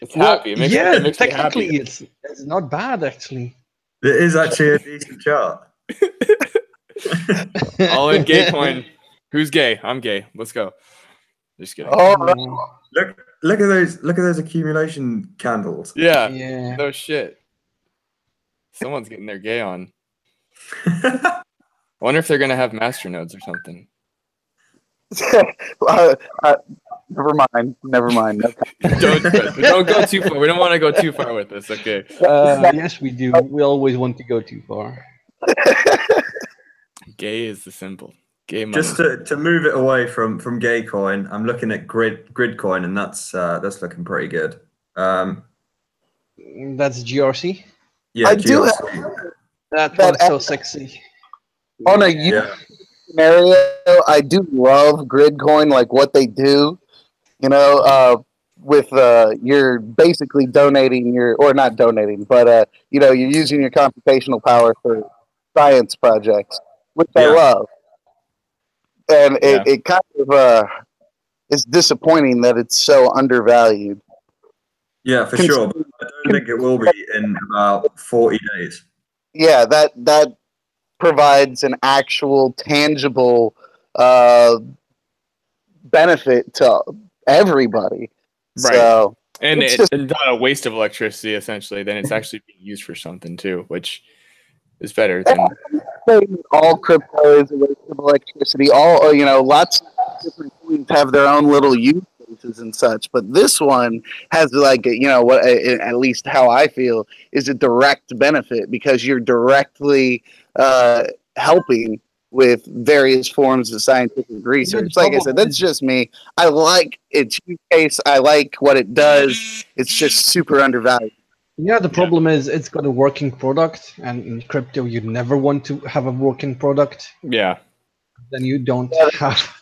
It's happy. It makes, yeah, it makes me technically happy. it's not bad actually. It is actually a decent chart. All in gay coin. Who's gay? I'm gay. Let's go. Just kidding. Oh, Look at those accumulation candles. Yeah. Yeah. No shit. Someone's getting their gay on. I wonder if they're gonna have masternodes or something. never mind. Don't go too far. We don't want to go too far with this. Okay. Yes, we do. We always want to go too far. Gay is the symbol. Gay money. Just to move it away from gay coin, I'm looking at grid coin, and that's looking pretty good. That's GRC. Yeah, I do GRC. That one's so sexy. On a Yeah. scenario, I do love Gridcoin, like what they do. you're basically donating or not donating, but you're using your computational power for science projects, which I love. And it kind of is disappointing that it's so undervalued. Yeah, for sure. But I don't think it will be in about 40 days. Yeah, that provides an actual tangible benefit to everybody. Right. So, and it's not a waste of electricity, essentially. Then it's actually being used for something too, which is better than all crypto is a waste of electricity. All lots of different coins have their own little use cases and such, but this one has like what at least how I feel is a direct benefit because you're directly helping with various forms of scientific research. Like I said, that's just me. I like its use case. I like what it does. It's just super undervalued. Yeah, the problem is it's got a working product, and in crypto you never want to have a working product. Yeah. Then you don't have.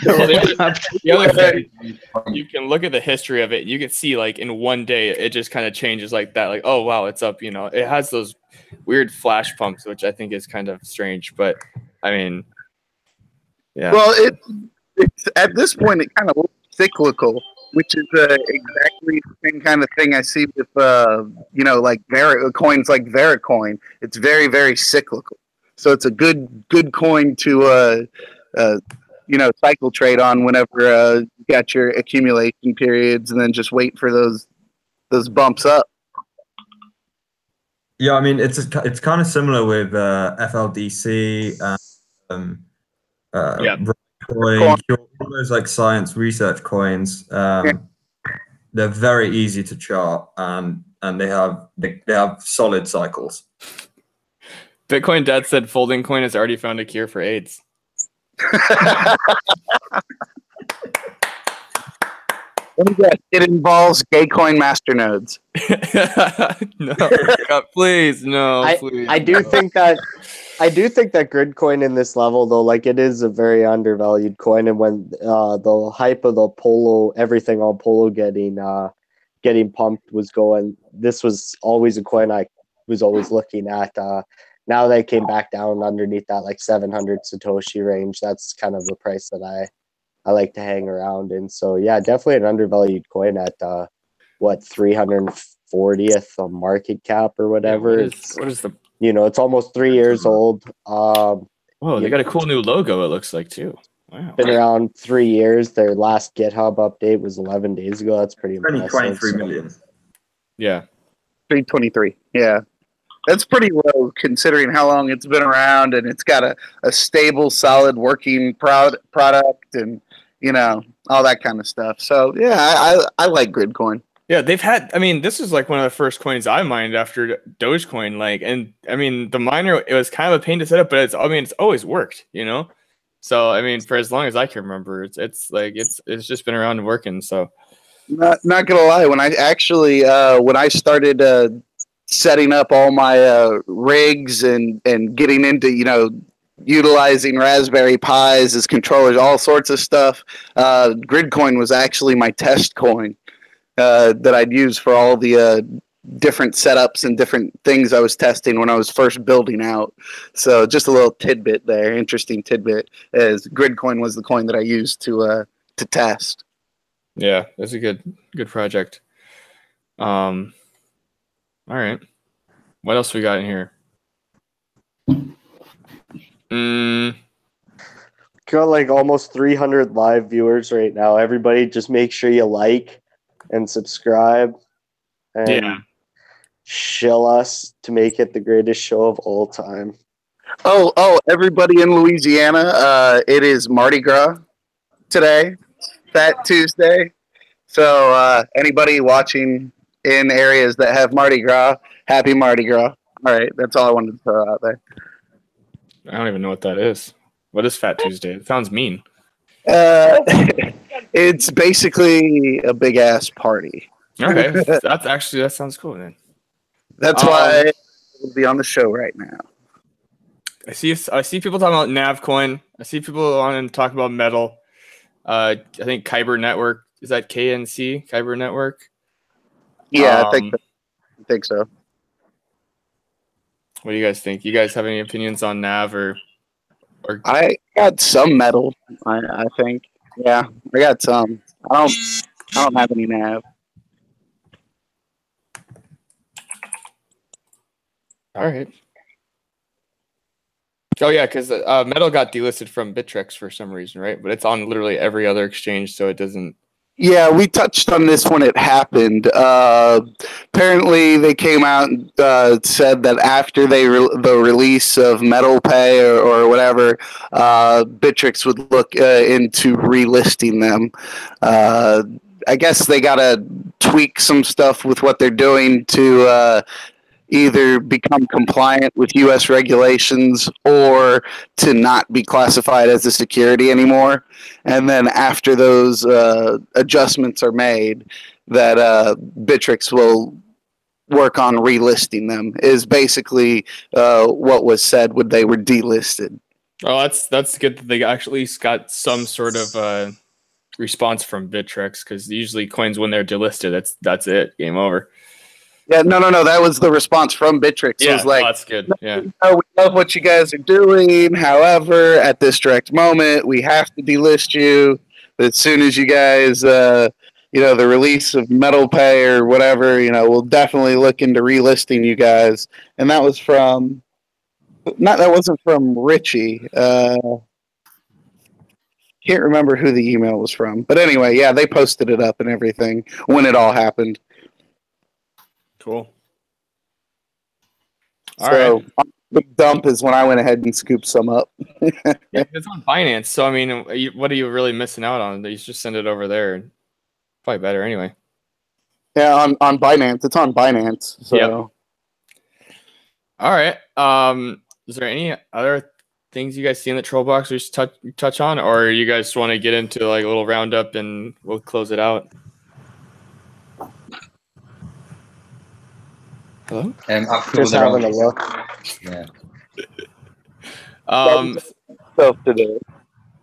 The other thing, you can look at the history of it. You can see, like, in one day, it just kind of changes like that. Like, oh wow, it's up. It has those weird flash pumps, which I think is kind of strange. But I mean, yeah. Well, it's at this point it kind of looks cyclical, which is exactly the same kind of thing I see with like coins like Vericoin. It's very, very cyclical. So it's a good coin to cycle trade on whenever you got your accumulation periods, and then just wait for those bumps up. Yeah, I mean it's kind of similar with FLDC and Coin, all those like science research coins. They're very easy to chart, and they have solid cycles. Bitcoin Dad said folding coin has already found a cure for AIDS. It involves gay coin masternodes. No, God, please, no. Please. I do think that Gridcoin in this level though, like it is a very undervalued coin, and when the hype of the Polo, everything on Polo getting pumped was going, this was always a coin I was always looking at. Now they came back down underneath that like 700 Satoshi range. That's kind of the price that I like to hang around in. So yeah, definitely an undervalued coin at 340th on market cap or whatever. Yeah, what is the it's almost 3 years old. Oh, they got a cool new logo, it looks like, too. Wow. Been around 3 years. Their last GitHub update was 11 days ago. That's pretty impressive. 23 million. Yeah. 323. Yeah. That's pretty low considering how long it's been around, and it's got a stable, solid working product and, all that kind of stuff. So, yeah, I like Gridcoin. Yeah, this is like one of the first coins I mined after Dogecoin. The miner, it was kind of a pain to set up, but it's always worked, So, for as long as I can remember, it's just been around and working. So, not gonna lie, when I started setting up all my rigs and getting into utilizing Raspberry Pis as controllers, all sorts of stuff, Gridcoin was actually my test coin that I'd use for all the different setups and different things I was testing when I was first building out. So just a little tidbit there, interesting tidbit, as Gridcoin was the coin that I used to test. Yeah, that's a good project. All right. What else we got in here? Got like almost 300 live viewers right now. Everybody just make sure you like and subscribe and shill us to make it the greatest show of all time. Oh, everybody in Louisiana, it is Mardi Gras today, Fat Tuesday. So anybody watching in areas that have Mardi Gras, happy Mardi Gras. All right, that's all I wanted to throw out there. I don't even know what that is. What is Fat Tuesday? It sounds mean. It's basically a big ass party. Okay, that sounds cool then. That's why we'll be on the show right now. I see people talking about Navcoin. I see people wanting to talk about metal. I think Kyber Network is that KNC, Kyber Network? Yeah, I think so. What do you guys think? You guys have any opinions on Nav or? I got some metal. I think. Yeah, I got some. I don't have any nav. All right. Oh yeah, because metal got delisted from Bittrex for some reason, right? But it's on literally every other exchange, so it doesn't. Yeah, we touched on this when it happened. Apparently, they came out and said that after the release of Metal Pay or whatever, Bittrex would look into relisting them. I guess they got to tweak some stuff with what they're doing to either become compliant with U.S. regulations or to not be classified as a security anymore. And then after those adjustments are made, that Bittrex will work on relisting them, is basically what was said when they were delisted. Oh, that's good that they actually got some sort of response from Bittrex, because usually coins, when they're delisted, that's it, game over. Yeah, no. That was the response from Bittrex. Yeah, it was like, that's good. Yeah, we love what you guys are doing. However, at this direct moment, we have to delist you. As soon as you guys, the release of Metal Pay or whatever, we'll definitely look into relisting you guys. And that was from, that wasn't from Richie. Can't remember who the email was from. But anyway, yeah, they posted it up and everything when it all happened. Cool. All right. The dump is when I went ahead and scooped some up. Yeah, it's on Binance, so I mean, what are you really missing out on? You just send it over there. Probably better anyway. Yeah, on Binance. It's on Binance. So. Yep. All right. Is there any other things you guys see in the troll box we should touch on, or you guys want to get into like a little roundup and we'll close it out? Hello? Just having a look. Yeah. Stuff today.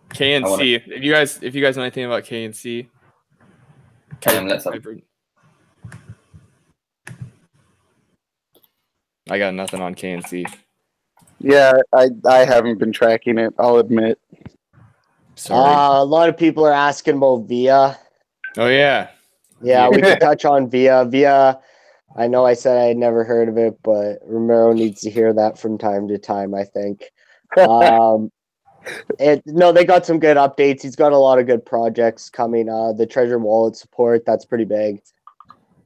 KNC. If you guys know anything about KNC, I got nothing on KNC. Yeah, I haven't been tracking it, I'll admit. Sorry. A lot of people are asking about VIA. Oh yeah. Yeah, we can touch on VIA. VIA, I know I said I had never heard of it, but Romero needs to hear that from time to time, I think. They got some good updates. He's got a lot of good projects coming. The Treasure Wallet support, that's pretty big.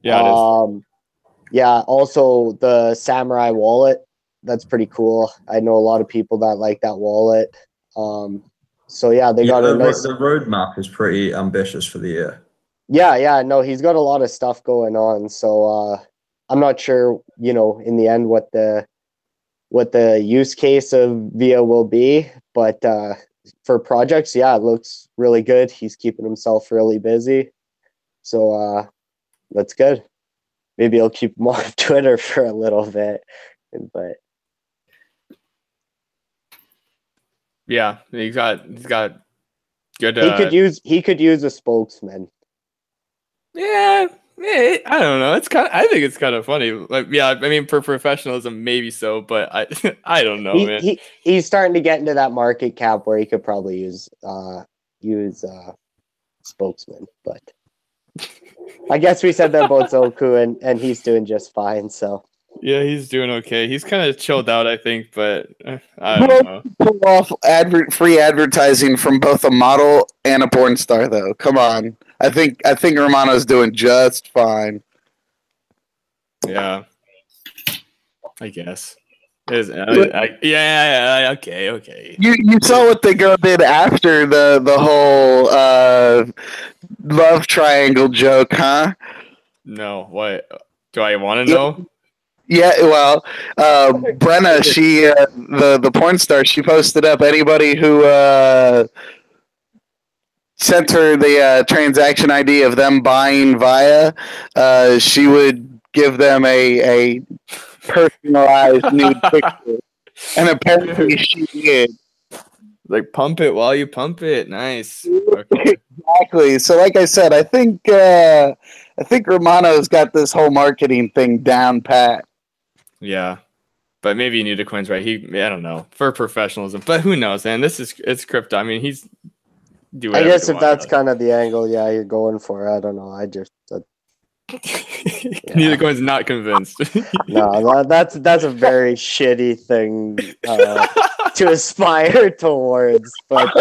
Yeah, it is. Yeah, also the Samurai Wallet, that's pretty cool. I know a lot of people that like that wallet. So yeah, they got a nice... The roadmap is pretty ambitious for the year. Yeah, no, he's got a lot of stuff going on. So I'm not sure, in the end what the use case of VIA will be, but for projects, yeah, it looks really good. He's keeping himself really busy. So that's good. Maybe I'll keep him off Twitter for a little bit, but yeah, he's got good. He could use a spokesman. Yeah, I don't know. I think it's kind of funny. Like, yeah, I mean, for professionalism, maybe so, but I don't know, man. He's starting to get into that market cap where he could probably use spokesman, but I guess we said that about Zoku, and he's doing just fine. So yeah, he's doing okay. He's kind of chilled out, I think, but I don't know. Pull off free advertising from both a model and a porn star, though. Come on, I think Romano's doing just fine. Yeah, I guess. Yeah. Okay. You saw what the girl did after the whole love triangle joke, huh? No, what? Do I want to know? Yeah, well, Brenna, she the porn star, she posted up anybody who sent her the transaction ID of them buying via, she would give them a personalized nude picture, and apparently she did. Like, pump it while you pump it. Nice. Okay. Exactly. So, like I said, I think Romano's got this whole marketing thing down pat. Yeah. But maybe Uniticoin's right. I don't know, for professionalism. But who knows, man? It's crypto. I mean, he's do I whatever guess he if that's wants. kind of the angle, yeah, you're going for. I don't know. Uniticoin's not convinced. No, that's a very shitty thing to aspire towards. But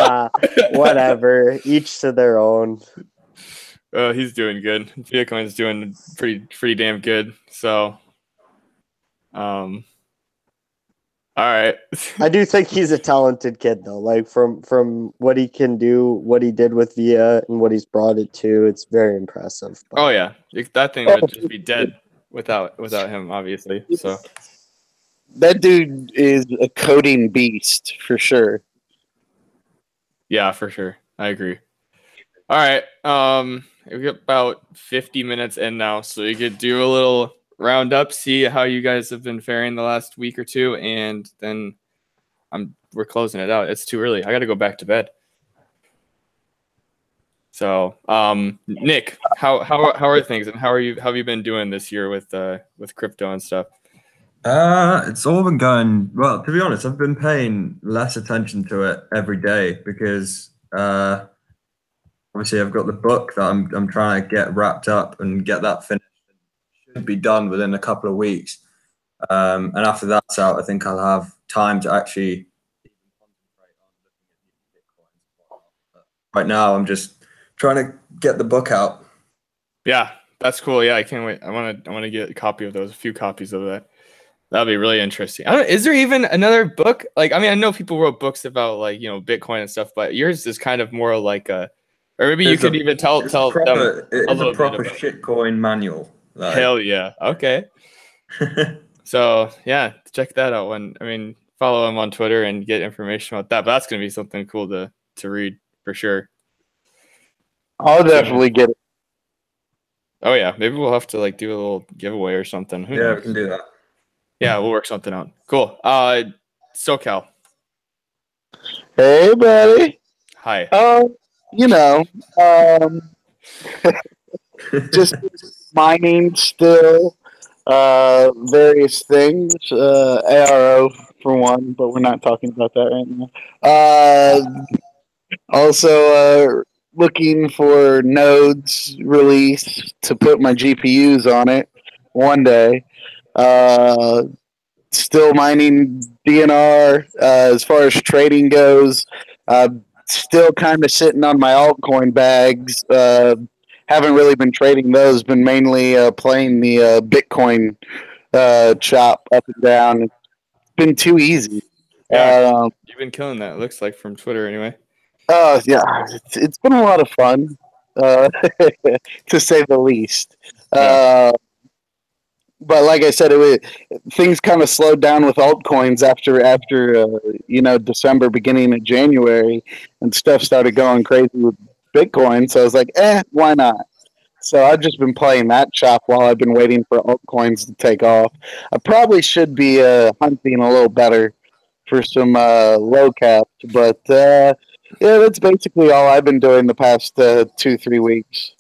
whatever, each to their own. He's doing good. Uniticoin's doing pretty damn good. So, all right. I do think he's a talented kid, though. Like from what he can do, what he did with VIA, and what he's brought it to, it's very impressive. But Oh yeah, that thing would just be dead without him, obviously. So That dude is a coding beast for sure. yeah, for sure, I agree. All right, we got about 50 minutes in now, so you could do a little roundup, see how you guys have been faring the last week or two, and then we're closing it out. It's too early. I got to go back to bed. So, Nick, how are things, and how have you been doing this year with crypto and stuff? It's all been going well. To be honest, I've been paying less attention to it every day because obviously I've got the book that I'm trying to get wrapped up and get that finished. It should be done within a couple of weeks, and after that's out, I think I'll have time to actually concentrate on looking at new Bitcoins. But right now, I'm just trying to get the book out. Yeah, that's cool. Yeah, I can't wait. I want to get a copy of those, a few copies of that. That'll be really interesting. Is there even another book? Like, I mean, I know people wrote books about Bitcoin and stuff, but yours is kind of more like or maybe you could even tell them It's a proper shitcoin manual. Like. Hell yeah. Okay. So yeah, check that out. Follow him on Twitter and get information about that. But that's gonna be something cool to read for sure. I'll definitely get it. Oh yeah, maybe we'll have to do a little giveaway or something. Who knows? We can do that. Yeah, we'll work something out. Cool. SoCal. Hey, buddy. Hi. Just mining still, various things, ARO for one, but we're not talking about that right now. Also, looking for nodes release to put my GPUs on it one day. Still mining DNR. As far as trading goes, still kind of sitting on my altcoin bags. Haven't really been trading those. Been mainly playing the Bitcoin chop up and down. It's been too easy. Yeah, you've been killing that. It looks like from Twitter anyway. Yeah, it's been a lot of fun, to say the least. Yeah. But like I said, things kind of slowed down with altcoins after December, beginning of January, and stuff started going crazy with Bitcoin. So I was like, why not? So I've just been playing that chop while I've been waiting for altcoins to take off. I probably should be hunting a little better for some low caps, but yeah, that's basically all I've been doing the past 2-3 weeks.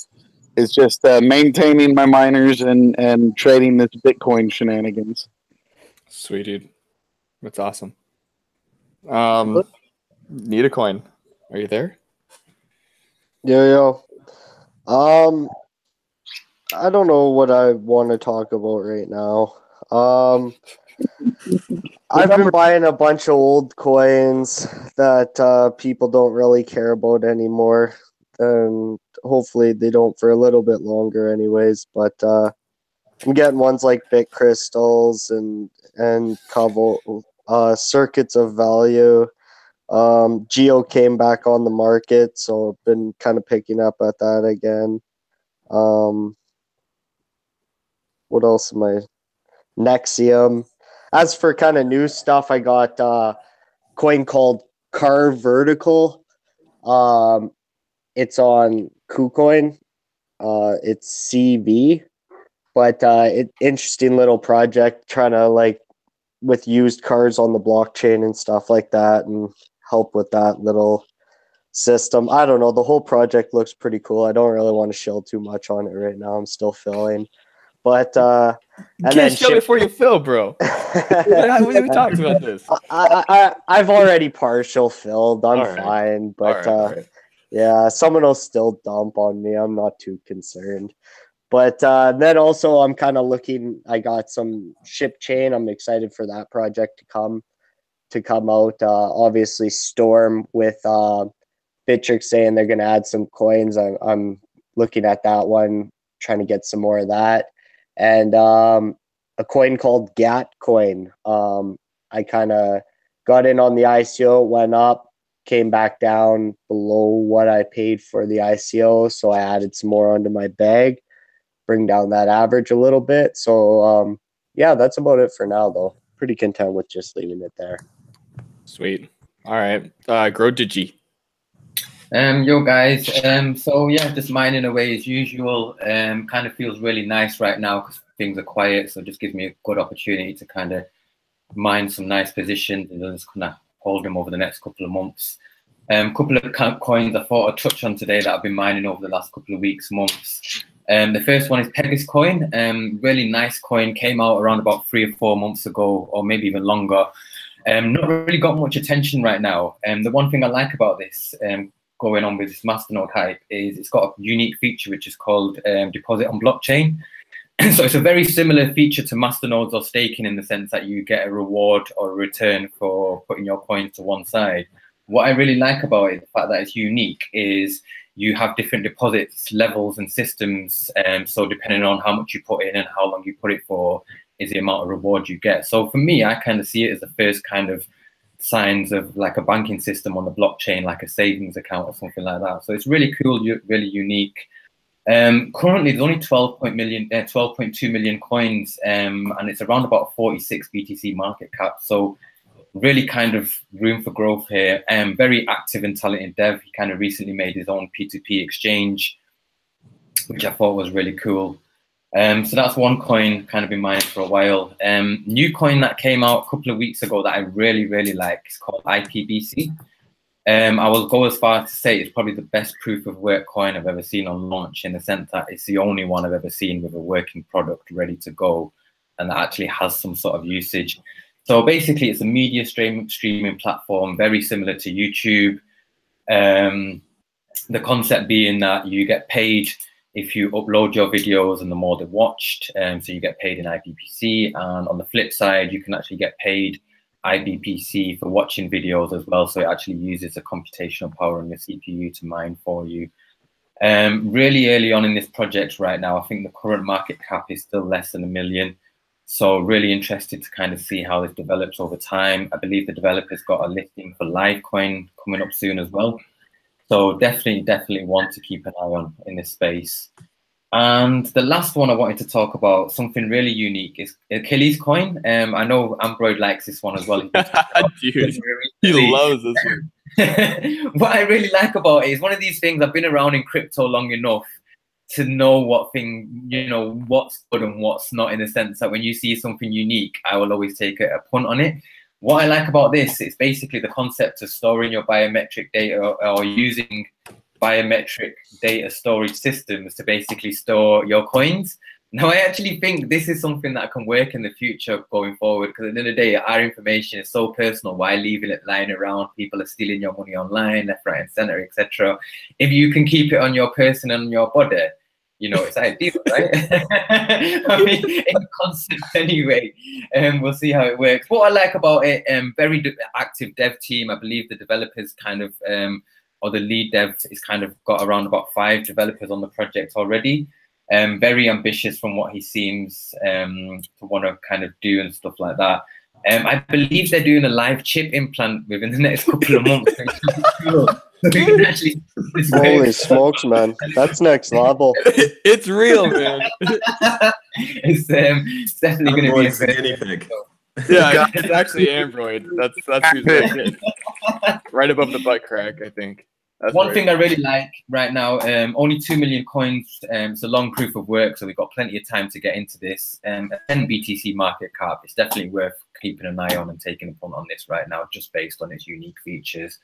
Is just maintaining my miners and trading this Bitcoin shenanigans. Sweet, dude. That's awesome. Need a coin. Are you there? Yo. I don't know what I want to talk about right now. I've been buying a bunch of old coins that people don't really care about anymore. And hopefully they don't for a little bit longer anyways. But I'm getting ones like Bit Crystals and Covel, Circuits of Value. Geo came back on the market, so I've been kind of picking up at that again. What else am I? Nexium. As for kind of new stuff, I got a coin called Car Vertical. It's on KuCoin. It's CV, but interesting little project trying to with used cars on the blockchain and stuff like that, and help with that little system. I don't know. The whole project looks pretty cool. I don't really want to shill too much on it right now. I'm still filling. But you can't shill before you fill, bro. We talked about this. I've already partial filled. I'm All right. fine. But All right. yeah, someone will still dump on me. I'm not too concerned. But then also I'm kind of looking. I got some ship chain. I'm excited for that project to come out. Obviously, Storm with Bitrix saying they're going to add some coins. I'm looking at that one, trying to get some more of that. And a coin called GAT coin. I kind of got in on the ICO, went up, came back down below what I paid for the ICO. So I added some more onto my bag, bring down that average a little bit. So yeah, that's about it for now, though. Pretty content with just leaving it there. Sweet. All right. Grow Digi. Yo guys, so yeah, just mining away as usual. Kind of feels really nice right now because things are quiet, so it just gives me a good opportunity to kind of mine some nice positions and just kind of hold them over the next couple of months. Couple of coins I thought I'd touch on today that I've been mining over the last couple of weeks, months. The first one is Pegasus coin. Really nice coin, came out around about 3 or 4 months ago, or maybe even longer. Not really got much attention right now. The one thing I like about this, going on with this Masternode hype, is it's got a unique feature which is called deposit on blockchain. So it's a very similar feature to Masternodes or staking in the sense that you get a reward or a return for putting your coins to one side. What I really like about it, the fact that it's unique, is you have different deposits, levels and systems. So depending on how much you put in and how long you put it for is the amount of reward you get. So for me, I kind of see it as the first kind of signs of like a banking system on the blockchain, like a savings account or something like that. So it's really cool, really unique. Currently, there's only 12.2 million coins, and it's around about 46 BTC market cap. So really kind of room for growth here. Very active and talented dev. He kind of recently made his own P2P exchange, which I thought was really cool. So that's one coin kind of been mining for a while. New coin that came out a couple of weeks ago that I really, really like is called IPBC. I will go as far as to say it's probably the best proof of work coin I've ever seen on launch, in the sense that it's the only one I've ever seen with a working product ready to go and that actually has some sort of usage. So basically it's a media streaming platform, very similar to YouTube. The concept being that you get paid if you upload your videos and the more they're watched. So you get paid in IPBC, and on the flip side, you can actually get paid IBPC for watching videos as well. So it actually uses a computational power on your CPU to mine for you. Really early on in this project right now, I think the current market cap is still less than $1 million. So really interested to kind of see how this develops over time. I believe the developer's got a listing for Livecoin coming up soon as well. So definitely want to keep an eye on in this space. And the last one I wanted to talk about, something really unique, is Achilles coin. I know Ambroid likes this one as well. Dude, he loves this one. What I really like about it is one of these things, I've been around in crypto long enough to know what's good and what's not, in the sense that when you see something unique, I will always take a punt on it. What I like about this is basically the concept of storing your biometric data or using biometric data storage systems to basically store your coins. Now, I actually think this is something that can work in the future going forward, because at the end of the day, our information is so personal. Why leaving it lying around? People are stealing your money online, left, right, and center, etc. If you can keep it on your person and your body, you know, it's ideal, right? I mean, in concept anyway. We'll see how it works. What I like about it, very active dev team. I believe the developers kind of, or the lead dev is kind of got around about 5 developers on the project already. Very ambitious from what he seems to want to kind of do and stuff like that. I believe they're doing a live chip implant within the next couple of months. Holy smokes, man. That's next level. It's real, man. It's definitely going to be a guinea pig. Yeah, it's actually Android. That's who's doing it. Right above the butt crack, I think. That's one thing I really like right now, only 2 million coins. It's a long proof of work, so we've got plenty of time to get into this. And BTC market cap, it's definitely worth keeping an eye on and taking a punt on this right now, just based on its unique features.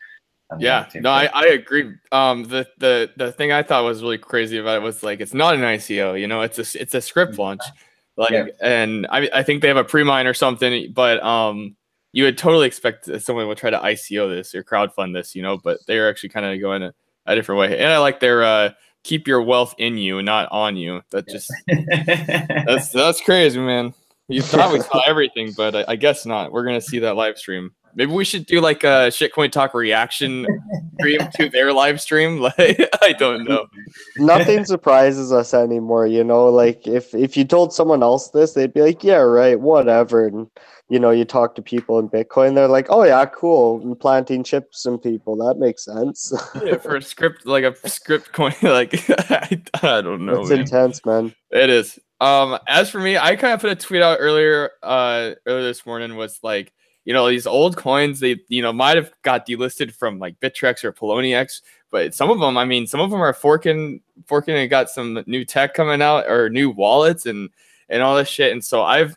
Yeah, no, I agree. The thing I thought was really crazy about it was like it's not an ICO, you know, it's a script launch, like, and I think they have a pre-mine or something, but you would totally expect that someone would try to ICO this or crowdfund this, you know, but they're actually kind of going a different way, and I like their keep your wealth in you, not on you. That just that's crazy, man. You thought we saw everything, but I guess not. We're gonna see that live stream. Maybe we should do like a Shitcoin Talk reaction stream to their live stream. Like, I don't know. Nothing surprises us anymore, you know. Like if you told someone else this, they'd be like, "Yeah, right, whatever." And you know, you talk to people in Bitcoin, they're like, "Oh yeah, cool, I'm planting chips in people. That makes sense." Yeah, for a script, like a script coin, like I don't know. It's intense, man. It is. As for me, I kind of put a tweet out earlier this morning. Was like, you know, these old coins, they, you know, might have got delisted from like Bittrex or Poloniex, but some of them, I mean, some of them are forking and got some new tech coming out or new wallets and all this shit. And so I've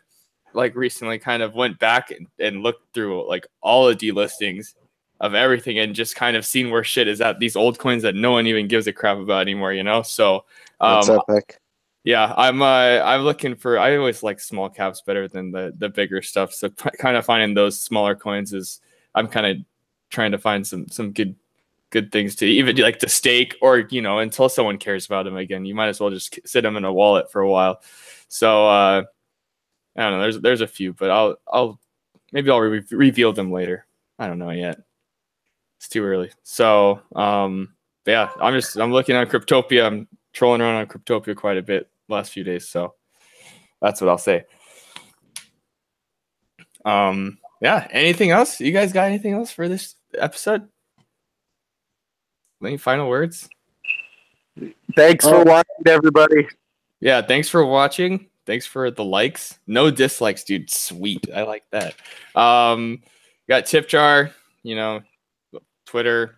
like recently kind of went back and looked through like all the delistings of everything and just kind of seen where shit is at, these old coins that no one even gives a crap about anymore, you know? So that's epic. Yeah, I'm looking for. I always like small caps better than the bigger stuff. So kind of finding those smaller coins is I'm kind of trying to find some good things to even like to stake, or you know, until someone cares about them again. You might as well just sit them in a wallet for a while. So I don't know. There's a few, but I'll reveal them later. I don't know yet. It's too early. So yeah, I'm looking on Cryptopia. I'm trolling around on Cryptopia quite a bit last few days, so that's what I'll say. Yeah, anything else? You guys got anything else for this episode? Any final words? Thanks for watching, everybody. Yeah, thanks for watching. Thanks for the likes. No dislikes, dude. Sweet. I like that. Got tip jar, you know, Twitter,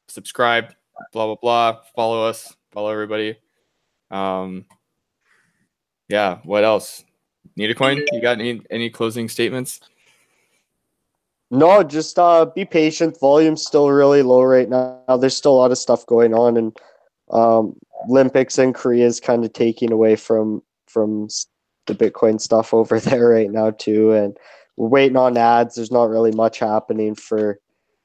subscribe, blah blah blah. Follow us, follow everybody. Yeah, what else? Need a coin? You got any closing statements? No, just be patient. Volume's still really low right now. There's still a lot of stuff going on, and Olympics in Korea is kind of taking away from the Bitcoin stuff over there right now too. And we're waiting on ads. There's not really much happening for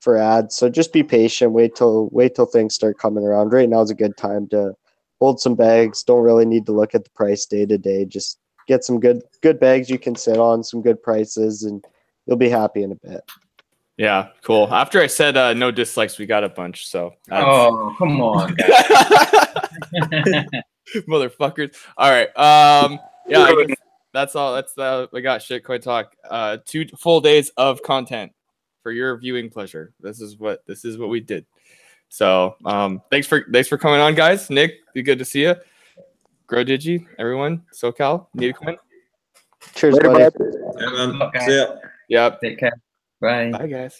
ads, so just be patient. Wait till things start coming around. Right now is a good time to hold some bags. Don't really need to look at the price day to day. Just get some good bags you can sit on, some good prices, and you'll be happy in a bit. Yeah, cool. After I said no dislikes, we got a bunch. So oh, come on, motherfuckers. All right. Yeah, I guess that's all. We got Shitcoin Talk. 2 full days of content for your viewing pleasure. This is what we did. So thanks for coming on, guys. Nick, be good to see you. Grow Digi, everyone, SoCal, need a coin. Cheers, buddy. Yeah, man. See ya. Yep. Take care. Bye. Bye, guys.